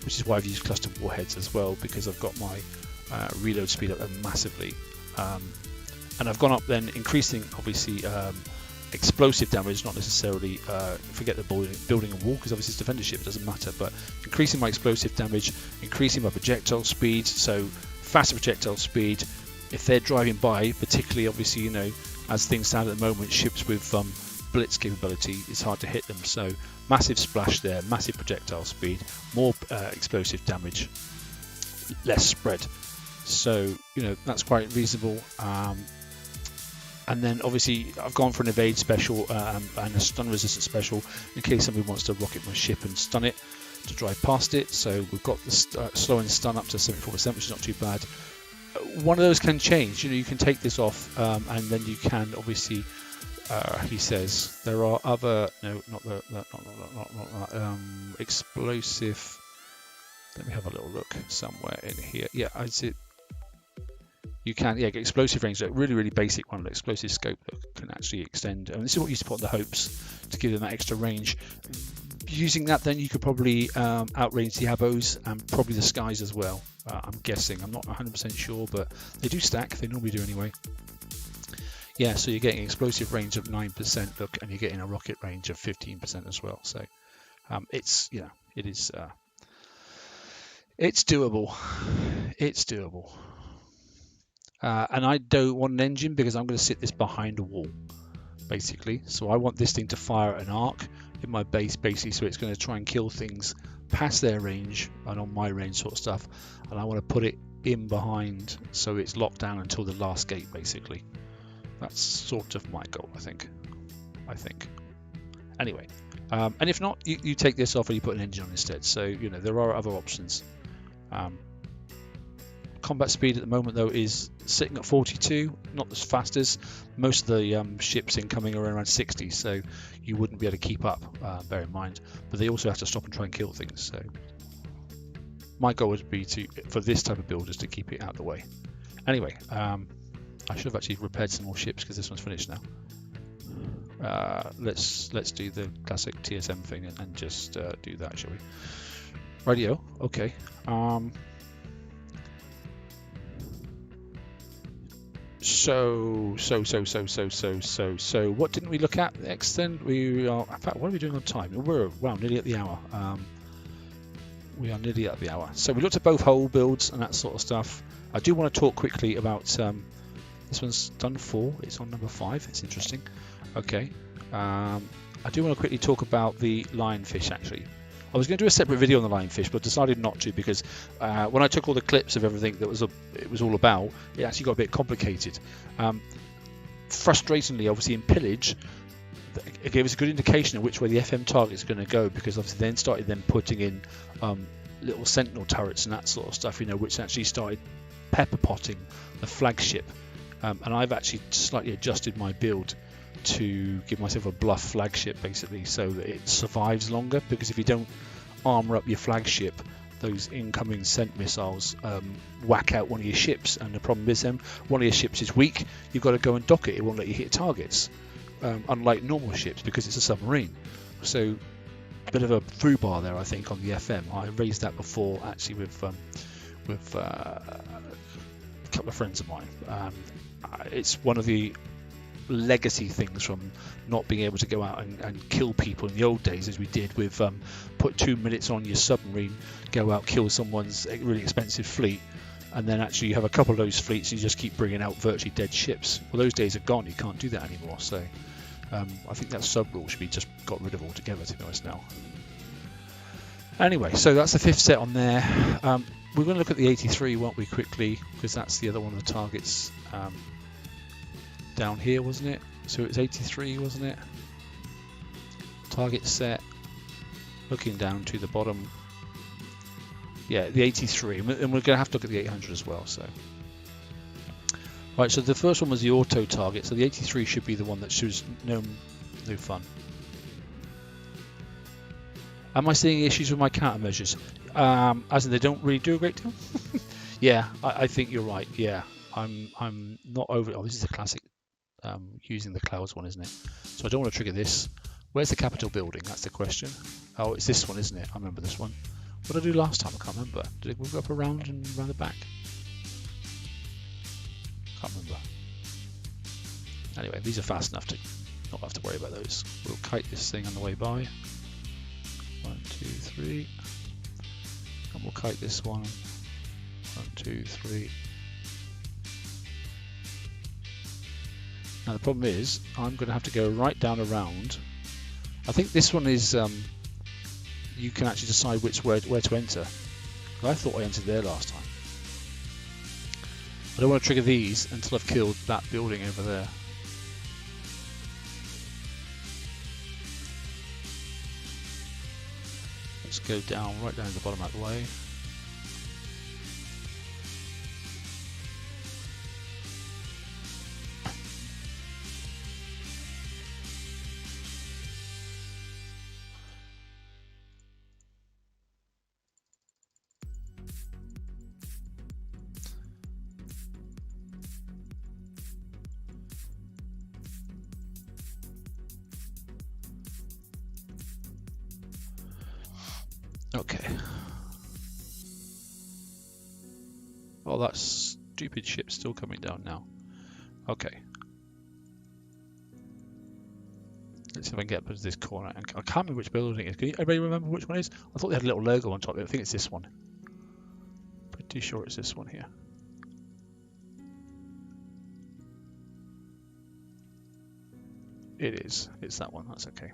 which is why I've used cluster warheads as well, because I've got my reload speed up massively, and I've gone up then increasing obviously explosive damage, not necessarily forget the building a wall because obviously it's defendership, it doesn't matter, but increasing my explosive damage, increasing my projectile speed, so faster projectile speed. If they're driving by, particularly obviously, you know, as things stand at the moment, ships with blitz capability, it's hard to hit them. So massive splash there, massive projectile speed, more explosive damage, less spread. So that's quite reasonable. And then obviously I've gone for an evade special and a stun resistant special in case somebody wants to rocket my ship and stun it to drive past it. So we've got the slow and stun up to 74%, which is not too bad. One of those can change. You can take this off, and then you can obviously. He says there are other explosive. Let me have a little look somewhere in here. Yeah, I see. You can get explosive range. So really basic one, the explosive scope that can actually extend. And this is what you used to put on the hopes to give them that extra range. Using that, then you could probably outrange the abos and probably the skies as well. I'm guessing. I'm not 100% sure, but they do stack. They normally do anyway. Yeah, so you're getting explosive range of 9%, look, and you're getting a rocket range of 15% as well. So it's it is it's doable. It's doable. And I don't want an engine because I'm going to sit this behind a wall, basically. So I want this thing to fire an arc in my base, basically, so it's going to try and kill things past their range and on my range sort of stuff. And I want to put it in behind so it's locked down until the last gate, basically. That's sort of my goal, I think. Anyway, and if not, you take this off and you put an engine on instead. So, there are other options. Combat speed at the moment, though, is sitting at 42, not as fast as most of the ships incoming are around 60, so you wouldn't be able to keep up, bear in mind. But they also have to stop and try and kill things. So my goal would be for this type of build is to keep it out of the way. Anyway, I should have actually repaired some more ships because this one's finished now. Let's do the classic TSM thing and just do that, shall we? Radio, okay. So what didn't we look at next then? We are, in fact, what are we doing on time? We're nearly at the hour. We are nearly at the hour. So we looked at both hull builds and that sort of stuff. I do want to talk quickly about this one's done 4. It's on number 5. It's interesting. Okay. I do want to quickly talk about the Lionfish, actually. I was going to do a separate video on the Lionfish, but decided not to because when I took all the clips of everything that it was all about, it actually got a bit complicated. Frustratingly, obviously in Pillage, it gave us a good indication of which way the FM target is going to go, because obviously then started putting in little sentinel turrets and that sort of stuff, which actually started pepper potting the flagship. And I've actually slightly adjusted my build to give myself a bluff flagship, basically, so that it survives longer, because if you don't armor up your flagship, those incoming scent missiles whack out one of your ships, and the problem is then one of your ships is weak, you've got to go and dock it. It won't let you hit targets, unlike normal ships, because it's a submarine. So a bit of a foobar there, I think, on the FM. I raised that before, actually, with a couple of friends of mine. It's one of the legacy things from not being able to go out and kill people in the old days, as we did with put 2 minutes on your submarine, go out, kill someone's really expensive fleet, and then actually you have a couple of those fleets and you just keep bringing out virtually dead ships. Well, those days are gone. You can't do that anymore. So I think that sub rule should be just got rid of altogether, to be honest, now. Anyway, so that's the 5th set on there. We're going to look at the 83, won't we, quickly, because that's the other one of the targets down here, wasn't it? So it's 83, wasn't it? Target set, looking down to the bottom. Yeah, the 83, and we're going to have to look at the 800 as well. So, right, so the first one was the auto target, so the 83 should be the one that shows no fun. Am I seeing issues with my countermeasures? As in they don't really do a great deal? Yeah, I think you're right. Yeah, I'm not over. Oh, this is a classic using the clouds one, isn't it? So I don't want to trigger this. Where's the Capitol building? That's the question. Oh, it's this one, isn't it? I remember this one. What did I do last time? I can't remember. Did it move up around and around the back? Can't remember. Anyway, these are fast enough to not have to worry about those. We'll kite this thing on the way by. 1, 2, 3. And we'll kite this one. 1, 2, 3. Now the problem is, I'm going to have to go right down around. I think this one is, you can actually decide where to enter. I thought I entered there last time. I don't want to trigger these until I've killed that building over there. Let's go down, right down to the bottom out of the way. Okay. Oh, that stupid ship's still coming down now. Okay. Let's see if I can get up to this corner. I can't remember which building it is. Can anybody remember which one it is? I thought they had a little logo on top of it. I think it's this one. Pretty sure it's this one here. It is. It's that one. That's okay.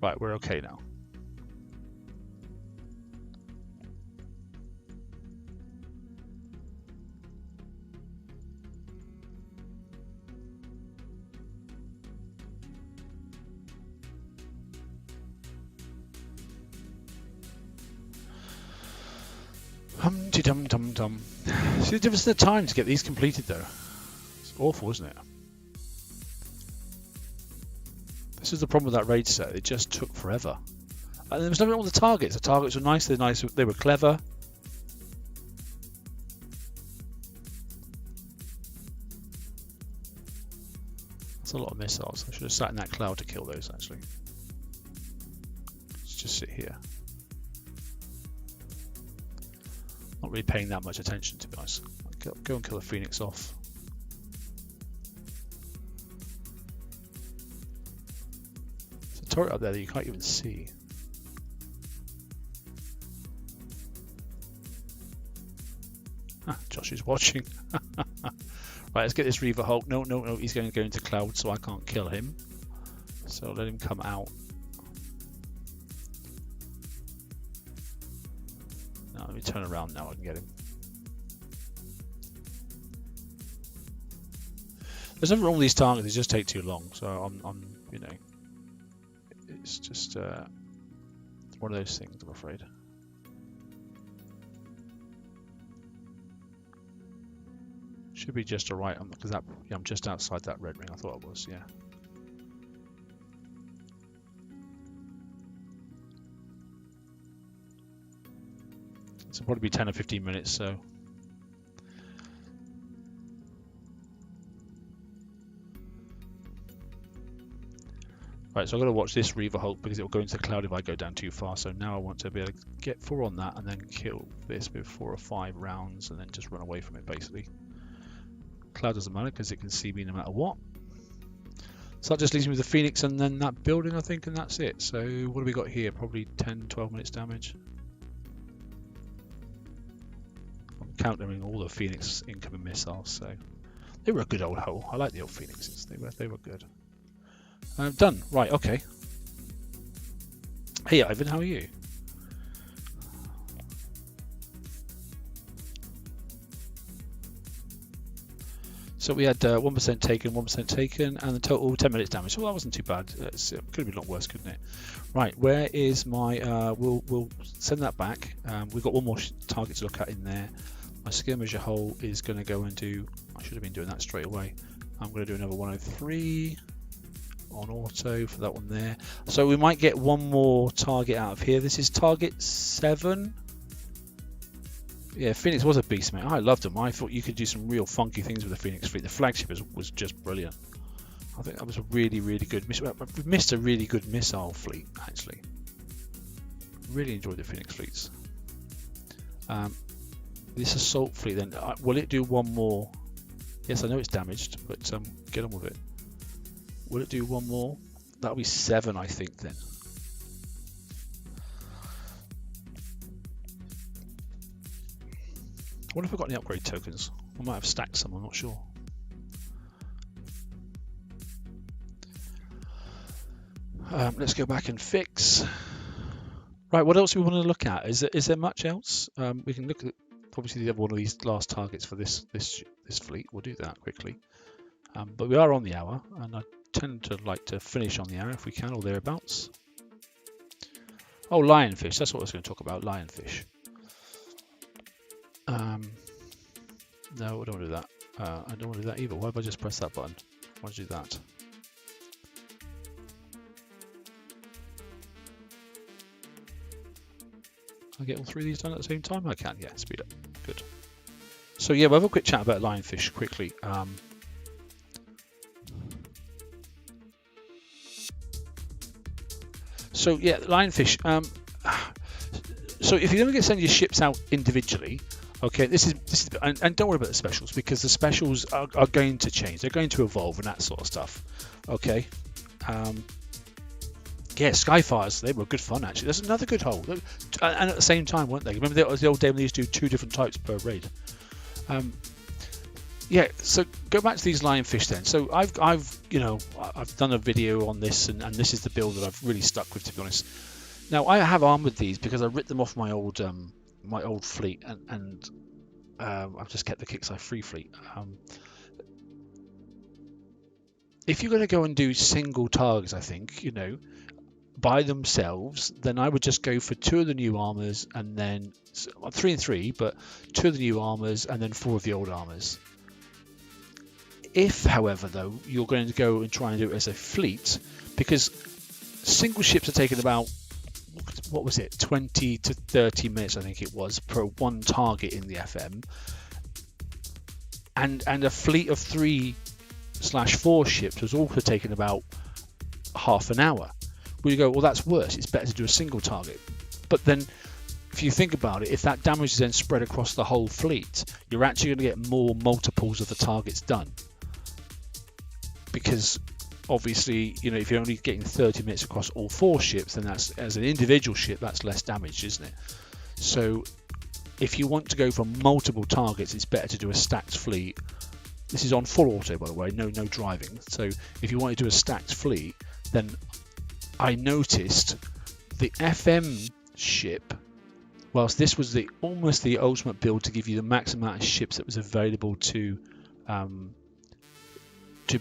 Right, we're okay now. Hum-de-dum-dum-dum. See the difference in the time to get these completed though. It's awful, isn't it? This is the problem with that raid set. It just took forever. And there was nothing wrong with the targets. The targets were nice. They're nice. They were clever. That's a lot of missiles. I should have sat in that cloud to kill those actually. Let's just sit here. Not really paying that much attention to be honest. Go and kill the Phoenix off. There's a turret up there that you can't even see. Josh is watching. Right, let's get this Reaver Hulk. No, he's going to go into cloud, so I can't kill him. So let him come out. Now let me turn around now, I can get him. There's nothing wrong with these targets, they just take too long. So I'm you know, it's just one of those things, I'm afraid. Should be just alright, because that I'm just outside that red ring. I thought it was, yeah. This will probably be 10 or 15 minutes, so. Right, so I've got to watch this Reaver Hulk because it will go into the cloud if I go down too far. So now I want to be able to get 4 on that and then kill this with 4 or 5 rounds and then just run away from it basically. Cloud doesn't matter because it can see me no matter what. So that just leaves me with the Phoenix and then that building, I think, and that's it. So what do we got here? Probably 10, 12 minutes damage. I'm countering all the Phoenix incoming missiles, so they were a good old hole. I like the old Phoenixes. They were good. Done. Right. Okay. Hey, Ivan, how are you? So we had 1% taken, 1% taken, and the total 10 minutes damage. So that wasn't too bad. It could have been a lot worse, couldn't it? Right, where is my? We'll send that back. We've got one more target to look at in there. My skirmisher hole is going to go and do. I should have been doing that straight away. I'm going to do another 103 on auto for that one there. So we might get one more target out of here. This is target 7. Yeah, Phoenix was a beast, mate. I loved them. I thought you could do some real funky things with the Phoenix fleet. The flagship was just brilliant. I think that was a really, really good mission. We've missed a really good missile fleet, actually. Really enjoyed the Phoenix fleets. This assault fleet, then, will it do one more? Yes, I know it's damaged, but get on with it. Will it do one more? That'll be 7, I think, then. wonder if I've got any upgrade tokens. I might have stacked some, I'm not sure. Let's go back and fix. Right, what else do we want to look at? Is there much else? We can look at obviously the other one of these last targets for this fleet. We'll do that quickly. But we are on the hour, and I tend to like to finish on the hour if we can, or thereabouts. Oh, Lionfish. That's what I was going to talk about. Lionfish. No, I don't want to do that. I don't want to do that either. Why have I just pressed that button? I want to do that. Can I get all three of these done at the same time? I can, yeah, speed up. Good. So yeah, we'll have a quick chat about Lionfish quickly. So yeah, Lionfish. So if you're going to send your ships out individually, okay, this is and don't worry about the specials, because the specials are going to change. They're going to evolve and that sort of stuff. Okay. Yeah, Skyfires, they were good fun actually. There's another good hole, and at the same time, weren't they? Remember that was the old day when they used to do 2 different types per raid. Yeah, so go back to these Lionfish then. So I've done a video on this, and this is the build that I've really stuck with, to be honest. Now I have armored these because I ripped them off my old fleet, and I've just kept the Kickside free fleet. If you're going to go and do single targets, I think, by themselves, then I would just go for 2 of the new armors, and then 3 and 3, but 2 of the new armors and then 4 of the old armors. If, however, though, you're going to go and try and do it as a fleet, because single ships are taking about, what was it, 20 to 30 minutes, I think it was, per one target in the FM, and a fleet of 3/4 ships was also taking about half an hour. Well, you go, well, that's worse. It's better to do a single target. But then, if you think about it, if that damage is then spread across the whole fleet, you're actually going to get more multiples of the targets done. Because obviously, if you're only getting 30 minutes across all 4 ships, then that's, as an individual ship, that's less damage, isn't it? So if you want to go for multiple targets, it's better to do a stacked fleet. This is on full auto, by the way, no driving. So if you want to do a stacked fleet, then I noticed the FM ship, whilst this was almost the ultimate build to give you the max amount of ships that was available to be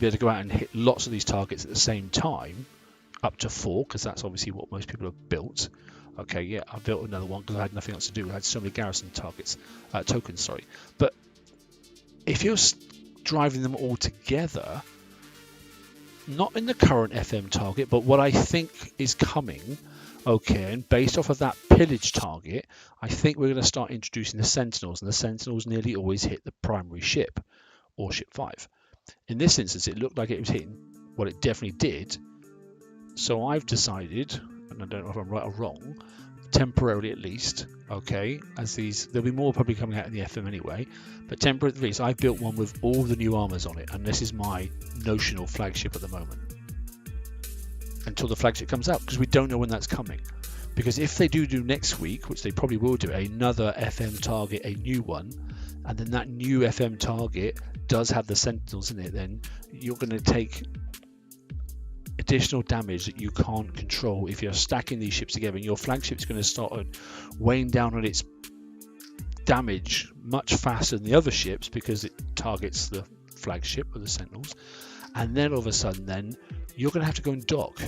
able to go out and hit lots of these targets at the same time, up to 4, because that's obviously what most people have built. Okay, yeah, I built another one because I had nothing else to do. I had so many garrison tokens, sorry. But if you're driving them all together, not in the current FM target, but what I think is coming, okay, and based off of that pillage target, I think we're going to start introducing the Sentinels, and the Sentinels nearly always hit the primary ship, or ship 5. In this instance, it looked like it was hitting, well, it definitely did. So I've decided, and I don't know if I'm right or wrong, temporarily at least, okay, as there'll be more probably coming out in the FM anyway, but temporarily at least, I've built one with all the new armors on it, and this is my notional flagship at the moment until the flagship comes out, because we don't know when that's coming. Because if they do next week, which they probably will do, another FM target, a new one, and then that new FM target does have the Sentinels in it, then you're going to take additional damage that you can't control if you're stacking these ships together, and your flagship's going to start weighing down on its damage much faster than the other ships because it targets the flagship or the Sentinels, and then all of a sudden then you're going to have to go and dock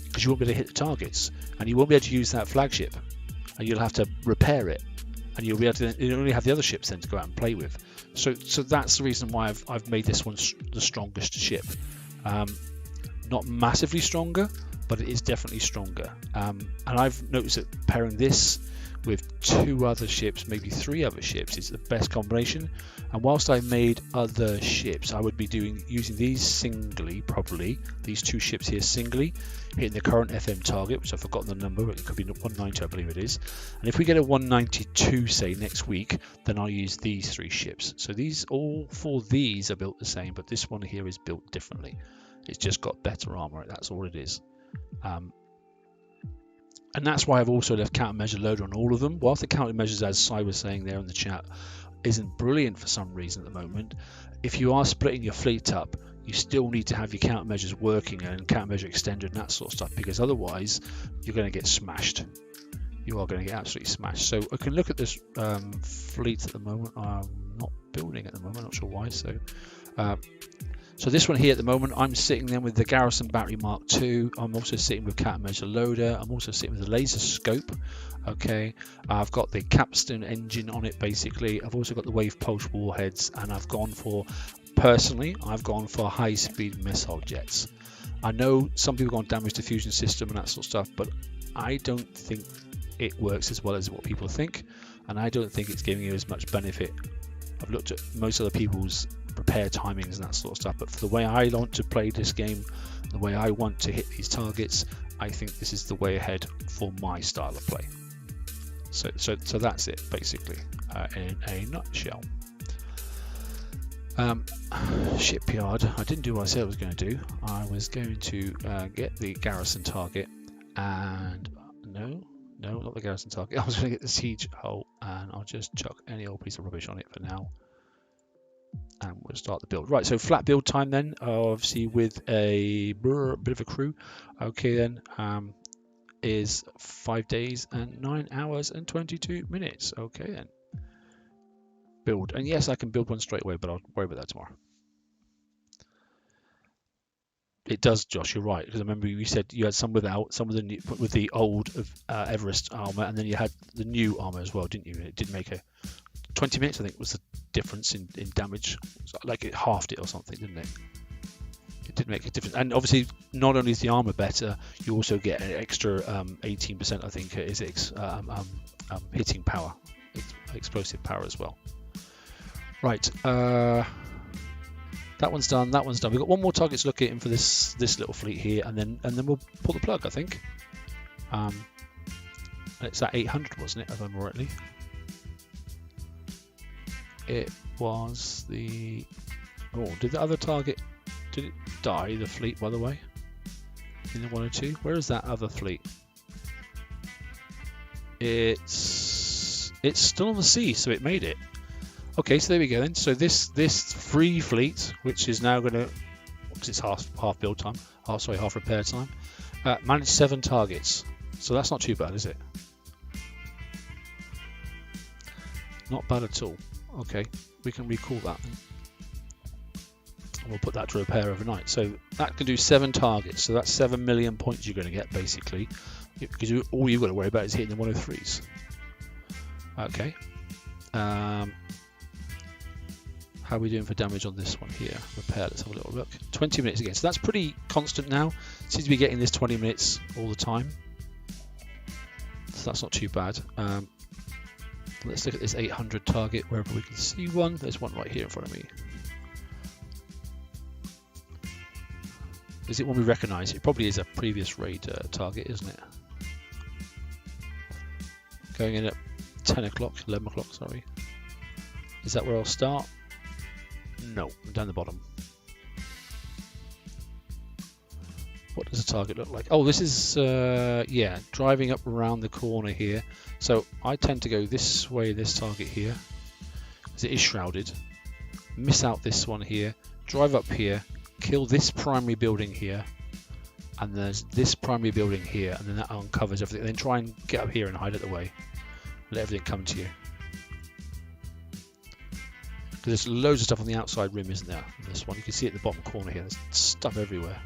because you won't be able to hit the targets, and you won't be able to use that flagship, and you'll have to repair it, and you'll be able to only have the other ships then to go out and play with. So that's the reason why I've made this one the strongest ship. Not massively stronger, but it is definitely stronger. And I've noticed that pairing this with 2 other ships, maybe 3 other ships, is the best combination. And whilst I made other ships, I would be using these singly, probably these 2 ships here singly, hitting the current FM target, which I've forgotten the number, but it could be 190, I believe it is. And if we get a 192, say next week, then I'll use these 3 ships. So all 4 of these are built the same, but this one here is built differently. It's just got better armor. That's all it is. And that's why I've also left countermeasure loader on all of them. Whilst the countermeasures, as Cy was saying there in the chat, isn't brilliant for some reason at the moment, if you are splitting your fleet up, you still need to have your countermeasures working and countermeasure extender and that sort of stuff, because otherwise you're going to get smashed. You are going to get absolutely smashed. So I can look at this fleet at the moment. I'm not building at the moment, not sure why. So this one here at the moment, I'm sitting then with the Garrison Battery Mark II. I'm also sitting with countermeasure loader. I'm also sitting with the laser scope. Okay, I've got the capstone engine on it basically. I've also got the wave pulse warheads, and I've gone for high-speed missile jets. I know some people go on damage diffusion system and that sort of stuff, but I don't think it works as well as what people think, and I don't think it's giving you as much benefit. I've looked at most other people's repair timings and that sort of stuff, but for the way I want to play this game, the way I want to hit these targets, I think this is the way ahead for my style of play. So that's it basically in a nutshell. Shipyard, I didn't do what I said I was going to do. I was going to get the garrison target, and no, not the garrison target. I was going to get the siege hull, and I'll just chuck any old piece of rubbish on it for now, and we'll start the build. Right, so flat build time then, obviously with a bit of a crew. Okay then, is 5 days and 9 hours and 22 minutes. Okay then. Build, and yes, I can build one straight away, but I'll worry about that tomorrow. It does, Josh, you're right, because I remember you said you had some without, some with the old Everest armor, and then you had the new armor as well, didn't you? It did make a 20 minutes, I think, was the difference in damage. Like it halved it or something, didn't it? It did make a difference, and obviously not only is the armor better, you also get an extra 18%, I think, is hitting power, explosive power as well. Right, that one's done. That one's done. We've got one more target to look at for this little fleet here, and then we'll pull the plug, I think. It's at 800, wasn't it? If I remember rightly. It was the. Oh, did the other target? Did it die? The fleet, by the way, in the 102. Where is that other fleet? It's still on the sea, so it made it. Okay, so there we go then. So this free fleet, which is now going to, because it's half build time, half repair time, managed 7 targets. So that's not too bad, is it? Not bad at all. Okay, we can recall that. We'll put that to repair overnight. So that can do 7 targets. So that's 7 million points you're going to get basically, because all you've got to worry about is hitting the 103s. Okay. How are we doing for damage on this one here? Repair, let's have a little look. 20 minutes again, so that's pretty constant now. Seems to be getting this 20 minutes all the time. So that's not too bad. Let's look at this 800 target, wherever we can see one. There's one right here in front of me. Is it one we recognise? It probably is a previous raid target, isn't it? Going in at 10 o'clock, 11 o'clock, sorry. Is that where I'll start? No, down the bottom. What does the target look like? Oh, this is, yeah, driving up around the corner here. So I tend to go this way, this target here, because it is shrouded. Miss out this one here, drive up here, kill this primary building here, and there's this primary building here, and then that uncovers everything. Then try and get up here and hide it away. Let everything come to you. Because there's loads of stuff on the outside rim, isn't there? In this one, you can see at the bottom corner here, there's stuff everywhere.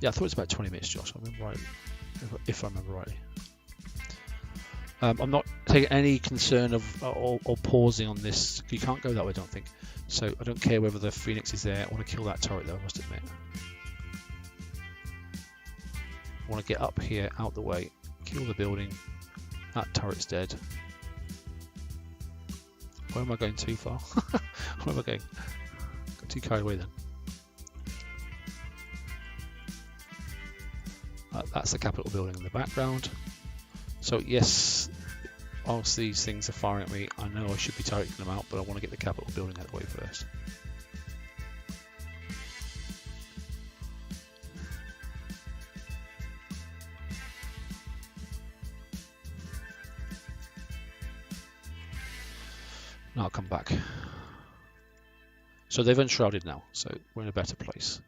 Yeah, I thought it's about 20 minutes, Josh. I remember rightly, if I remember rightly. I'm not taking any concern of or pausing on this. You can't go that way, I don't think. So I don't care whether the Phoenix is there. I want to kill that turret, though, I must admit. I want to get up here, out the way, kill the building. That turret's dead. Where am I going too far? Where am I going? Got too carried away then. That's the Capitol building in the background. So yes, whilst these things are firing at me, I know I should be targeting them out, but I want to get the Capitol building out of the way first. and I'll come back. So they've unshrouded now, so we're in a better place.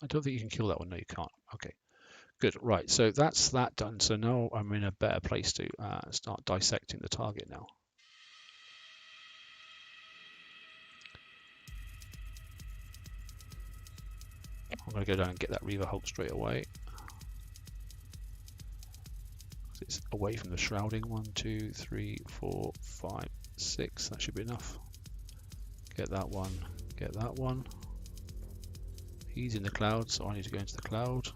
I don't think you can kill that one. No, you can't. Okay, good. Right, so that's that done. So now I'm in a better place to start dissecting the target now. I'm going to go down and get that Reaver Hulk straight away. It's away from the shrouding. 1, 2, 3, 4, 5, 6. That should be enough. Get that one. Get that one. He's in the cloud, so I need to go into the cloud.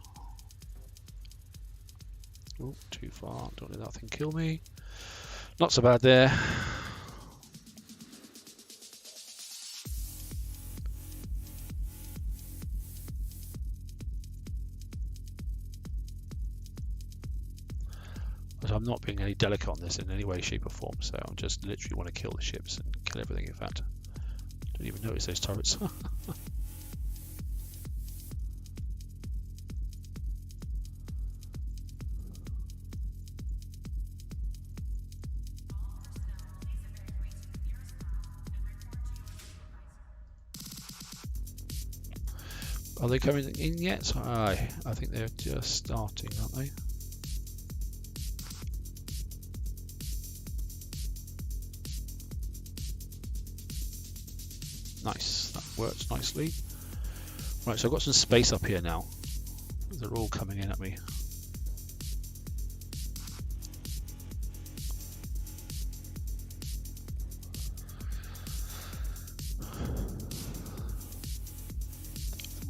Oh, too far. Don't let that thing kill me. Not so bad there. But I'm not being any delicate on this in any way, shape or form, so I just literally want to kill the ships and kill everything. In fact, don't even notice those turrets. Are they coming in yet? I think they're just starting, aren't they? Nice, that works nicely. Right, so I've got some space up here now. They're all coming in at me.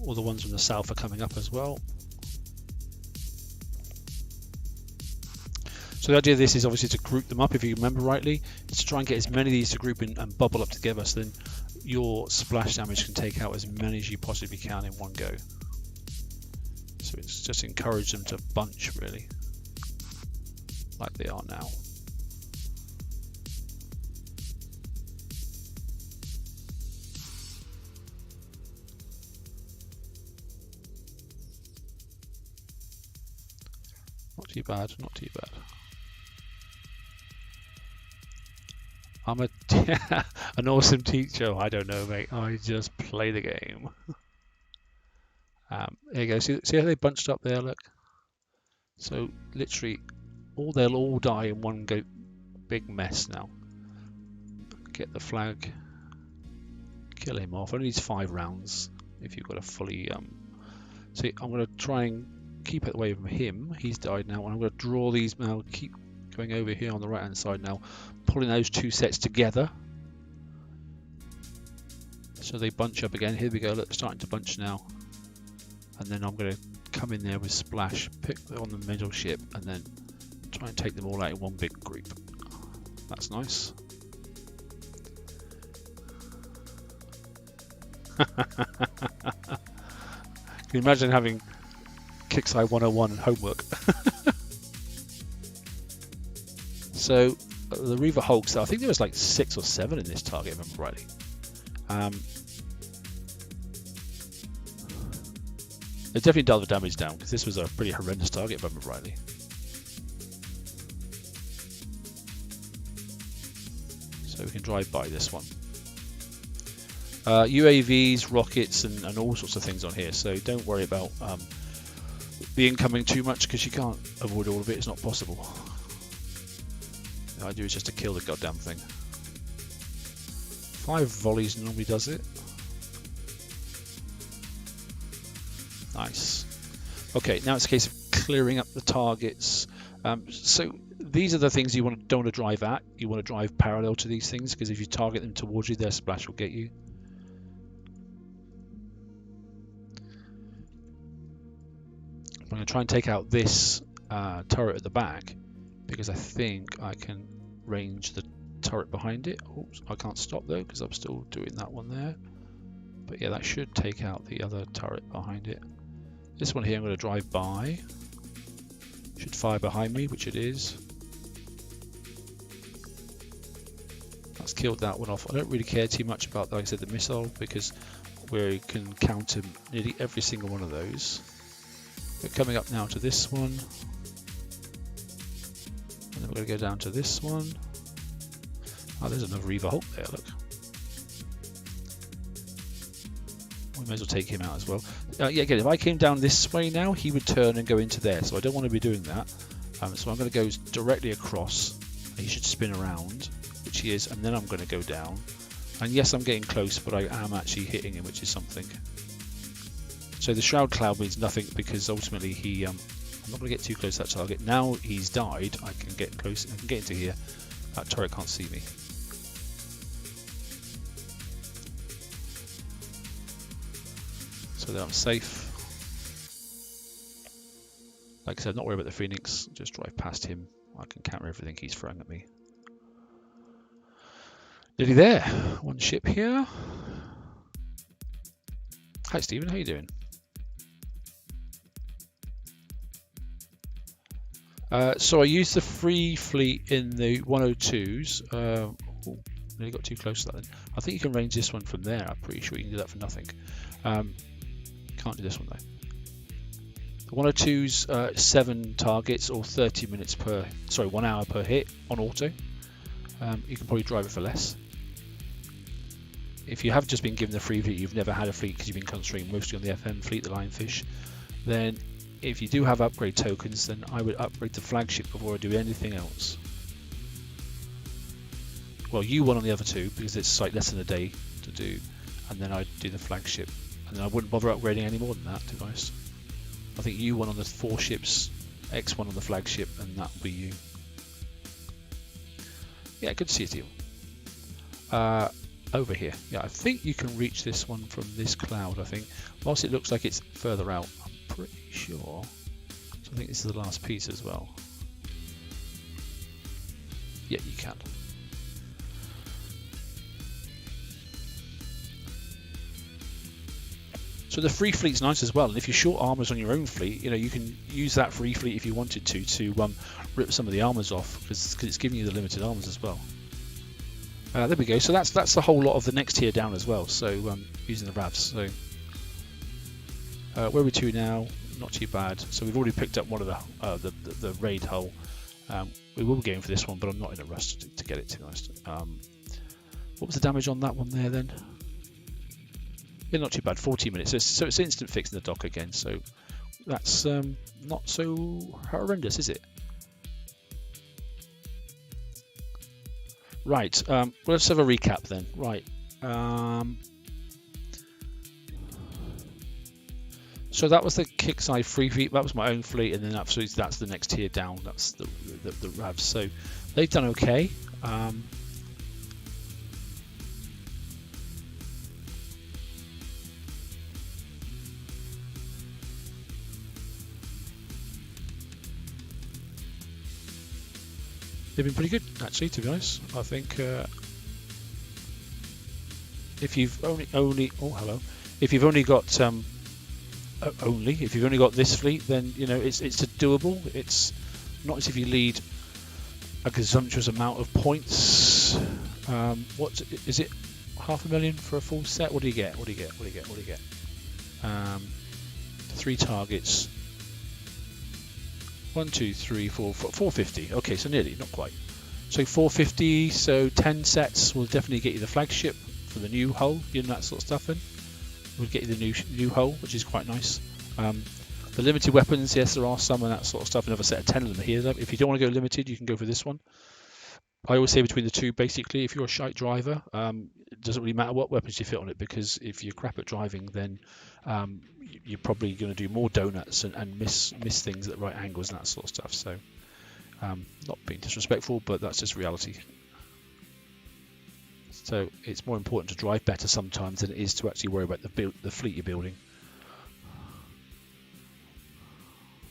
All the ones from the south are coming up as well. So the idea of this is obviously to group them up, if you remember rightly. It's to try and get as many of these to group in and bubble up together, so then your splash damage can take out as many as you possibly can in one go. So it's just encourage them to bunch, really, like they are now. Not too bad, not too bad. I'm an awesome teacher. I don't know, mate. I just play the game. There you go. See how they bunched up there? Look. So literally, they'll all die in one go. Big mess now. Get the flag. Kill him off. Only needs 5 rounds. If you've got a fully. See, I'm going to try and keep it away from him. He's died now, and I'm going to draw these now. Keep going over here on the right hand side now, pulling those 2 sets together so they bunch up again. Here we go, look, they're starting to bunch now, and then I'm going to come in there with splash, pick on the middle ship, and then try and take them all out in one big group. That's nice. Can you imagine having Kickside 101 and homework? So the Reaver Hulks, I think there was like 6 or 7 in this target, if I remember rightly. They definitely dialed the damage down because this was a pretty horrendous target, if I remember rightly. So we can drive by this one. UAVs, rockets, and all sorts of things on here. So don't worry about the incoming too much because you can't avoid all of it. It's not possible. The idea is just to kill the goddamn thing. 5 volleys normally does it. Nice. Okay, now it's a case of clearing up the targets. So these are the things you don't want to drive at. You want to drive parallel to these things because if you target them towards you, their splash will get you. I'm going to try and take out this turret at the back, because I think I can range the turret behind it. Oops, I can't stop though because I'm still doing that one there. But yeah, that should take out the other turret behind it. This one here I'm going to drive by. Should fire behind me, which it is. That's killed that one off. I don't really care too much about, like I said, the missile, because we can counter nearly every single one of those. We're coming up now to this one. And then we're going to go down to this one. Oh, there's another Reaver Hulk there, look. We may as well take him out as well. Yeah, again, if I came down this way now, he would turn and go into there. So I don't want to be doing that. So I'm going to go directly across. He should spin around, which he is, and then I'm going to go down. And yes, I'm getting close, but I am actually hitting him, which is something. So the Shroud Cloud means nothing because ultimately he... I'm not going to get too close to that target. Now he's died, I can get close. I can get into here. That turret can't see me. So that I'm safe. Like I said, not worried about the Phoenix. Just drive past him. I can counter everything he's throwing at me. Nearly there. One ship here. Hi Stephen, how you doing? So I used the free fleet in the 102s. Nearly got too close to that then. I think you can range this one from there. I'm pretty sure you can do that for nothing. Can't do this one though. The 102s, 7 targets or 30 minutes per, 1 hour per hit on auto. You can probably drive it for less. If you have just been given the free fleet, you've never had a fleet because you've been concentrating mostly on the FM fleet, the Lionfish, then if you do have upgrade tokens, then I would upgrade the flagship before I do anything else. Well, you one on the other two because it's like less than a day to do, and then I'd do the flagship, and then I wouldn't bother upgrading any more than that, to be honest. I think you one on the 4 ships, X one on the flagship, and that would be you. Yeah, good to see you, Steve. Over here, yeah, I think you can reach this one from this cloud. I think, whilst it looks like it's further out, I'm pretty sure. So I think this is the last piece as well. Yeah, you can. So the free fleet's nice as well, and if you're short armors on your own fleet, you can use that free fleet if you wanted to rip some of the armors off, because it's giving you the limited armors as well. There we go. So that's the whole lot of the next tier down as well. So using the RAVs. So where are we to now? Not too bad. So we've already picked up one of the raid hull. We will be going for this one, but I'm not in a rush to get it, to be honest. What was the damage on that one there then? Yeah, not too bad. 14 minutes. So it's instant fix in the dock again. So that's not so horrendous, is it? Right, well, let's have a recap then. Right, so that was the Kickside free fleet. That was my own fleet, and then absolutely that's the next tier down. That's the RAVs. So they've done okay. They've been pretty good, actually, to be honest. I think if you've if you've only got this fleet, then it's doable. It's not as if you lead a gazumptuous amount of points. What is it? 500,000 for a full set? What do you get? 3 targets. 1, 2, 3, 4, 450. Okay, so nearly, not quite. So 450, so 10 sets will definitely get you the flagship for the new hull, that sort of stuff in. We'll get you the new hull, which is quite nice. The limited weapons, yes, there are some and that sort of stuff. Another set of 10 of them here. If you don't want to go limited, you can go for this one. I always say between the two, basically, if you're a shite driver, it doesn't really matter what weapons you fit on it, because if you're crap at driving, then you're probably going to do more donuts and miss things at right angles and that sort of stuff. So, not being disrespectful, but that's just reality. So it's more important to drive better sometimes than it is to actually worry about the fleet you're building.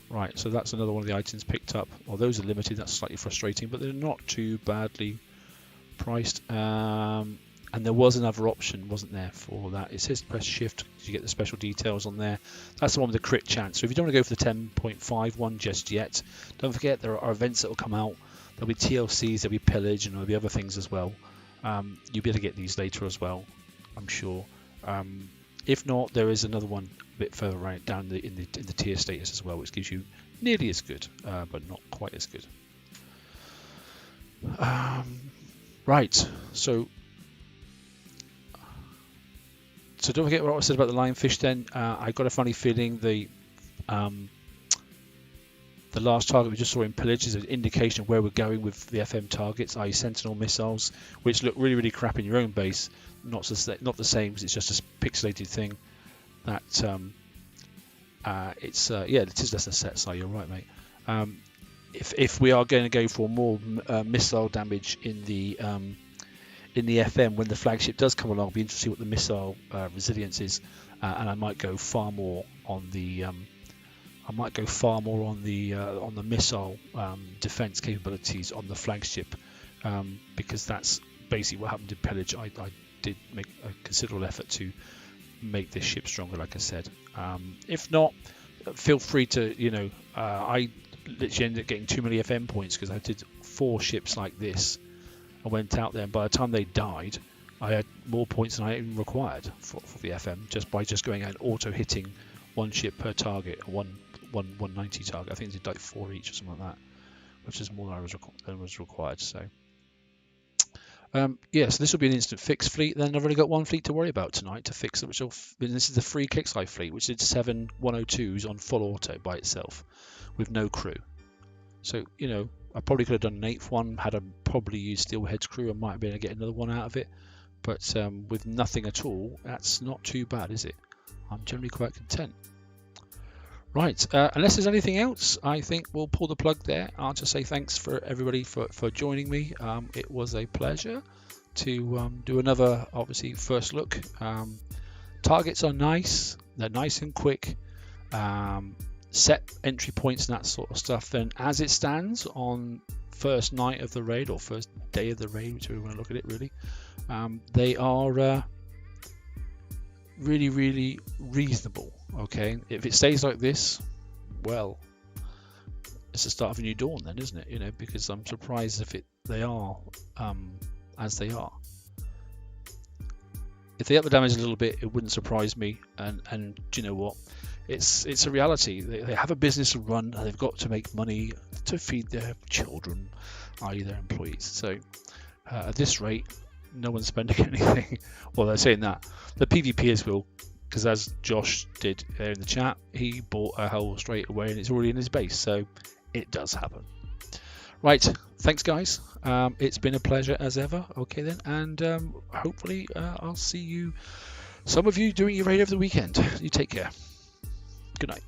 Right, so that's another one of the items picked up. Well, those are limited, that's slightly frustrating, but they're not too badly priced. And there was another option, wasn't there, for that? It says press shift, you get the special details on there. That's the one with the crit chance. So if you don't want to go for the 10.5 one just yet, don't forget there are events that will come out. There'll be TLCs, there'll be pillage, and there'll be other things as well. You'll be able to get these later as well, I'm sure. If not, there is another one a bit further right down in the tier status as well, which gives you nearly as good, but not quite as good. Right, so don't forget what I said about the lionfish. Then I got a funny feeling the last target we just saw in pillage is an indication of where we're going with the FM targets, i.e. sentinel missiles, which look really, really crap in your own base. Not the same, because it's just a pixelated thing. That it is less than set. So you're right, mate. If we are going to go for more missile damage in the FM when the flagship does come along, I'll be interested to see what the missile resilience is, and I might go far more on the missile defense capabilities on the flagship, because that's basically what happened in pillage. I did make a considerable effort to make this ship stronger, like I said. If not, feel free to, I literally ended up getting too many FM points because I did 4 ships like this. I went out there, and by the time they died, I had more points than I even required for the FM, just by going out and auto hitting one ship per target, one 190 target. I think it's like 4 each or something like that, which is more than was required. So so this will be an instant fix fleet. Then I've only got 1 fleet to worry about tonight to fix it, this is the free Kickside fleet, which did 7 102s on full auto by itself with no crew. So I probably could have done an 8th one had I probably used Steelhead's crew. I might be able to get another one out of it, but with nothing at all, that's not too bad, is it? I'm generally quite content. Right, unless there's anything else, I think we'll pull the plug there. I'll just say thanks for everybody for joining me. It was a pleasure to do another, obviously, first look. Targets are nice. They're nice and quick. Set entry points and that sort of stuff. Then as it stands on first night of the raid, or first day of the raid, whichever you want to look at it, really, they are really, really reasonable. Okay, if it stays like this, well, it's the start of a new dawn then, isn't it? Because I'm surprised if they are as they are. If they up the damage a little bit, it wouldn't surprise me. And do you know what? It's a reality. They have a business to run, and they've got to make money to feed their children, i.e. their employees. So at this rate, no one's spending anything. Well, they're saying that. The PvPers will, because as Josh did there in the chat, he bought a hull straight away and it's already in his base, so it does happen. Right, thanks guys. It's been a pleasure as ever. Okay then, and hopefully I'll see you, some of you, doing your raid over the weekend. You take care. Good night.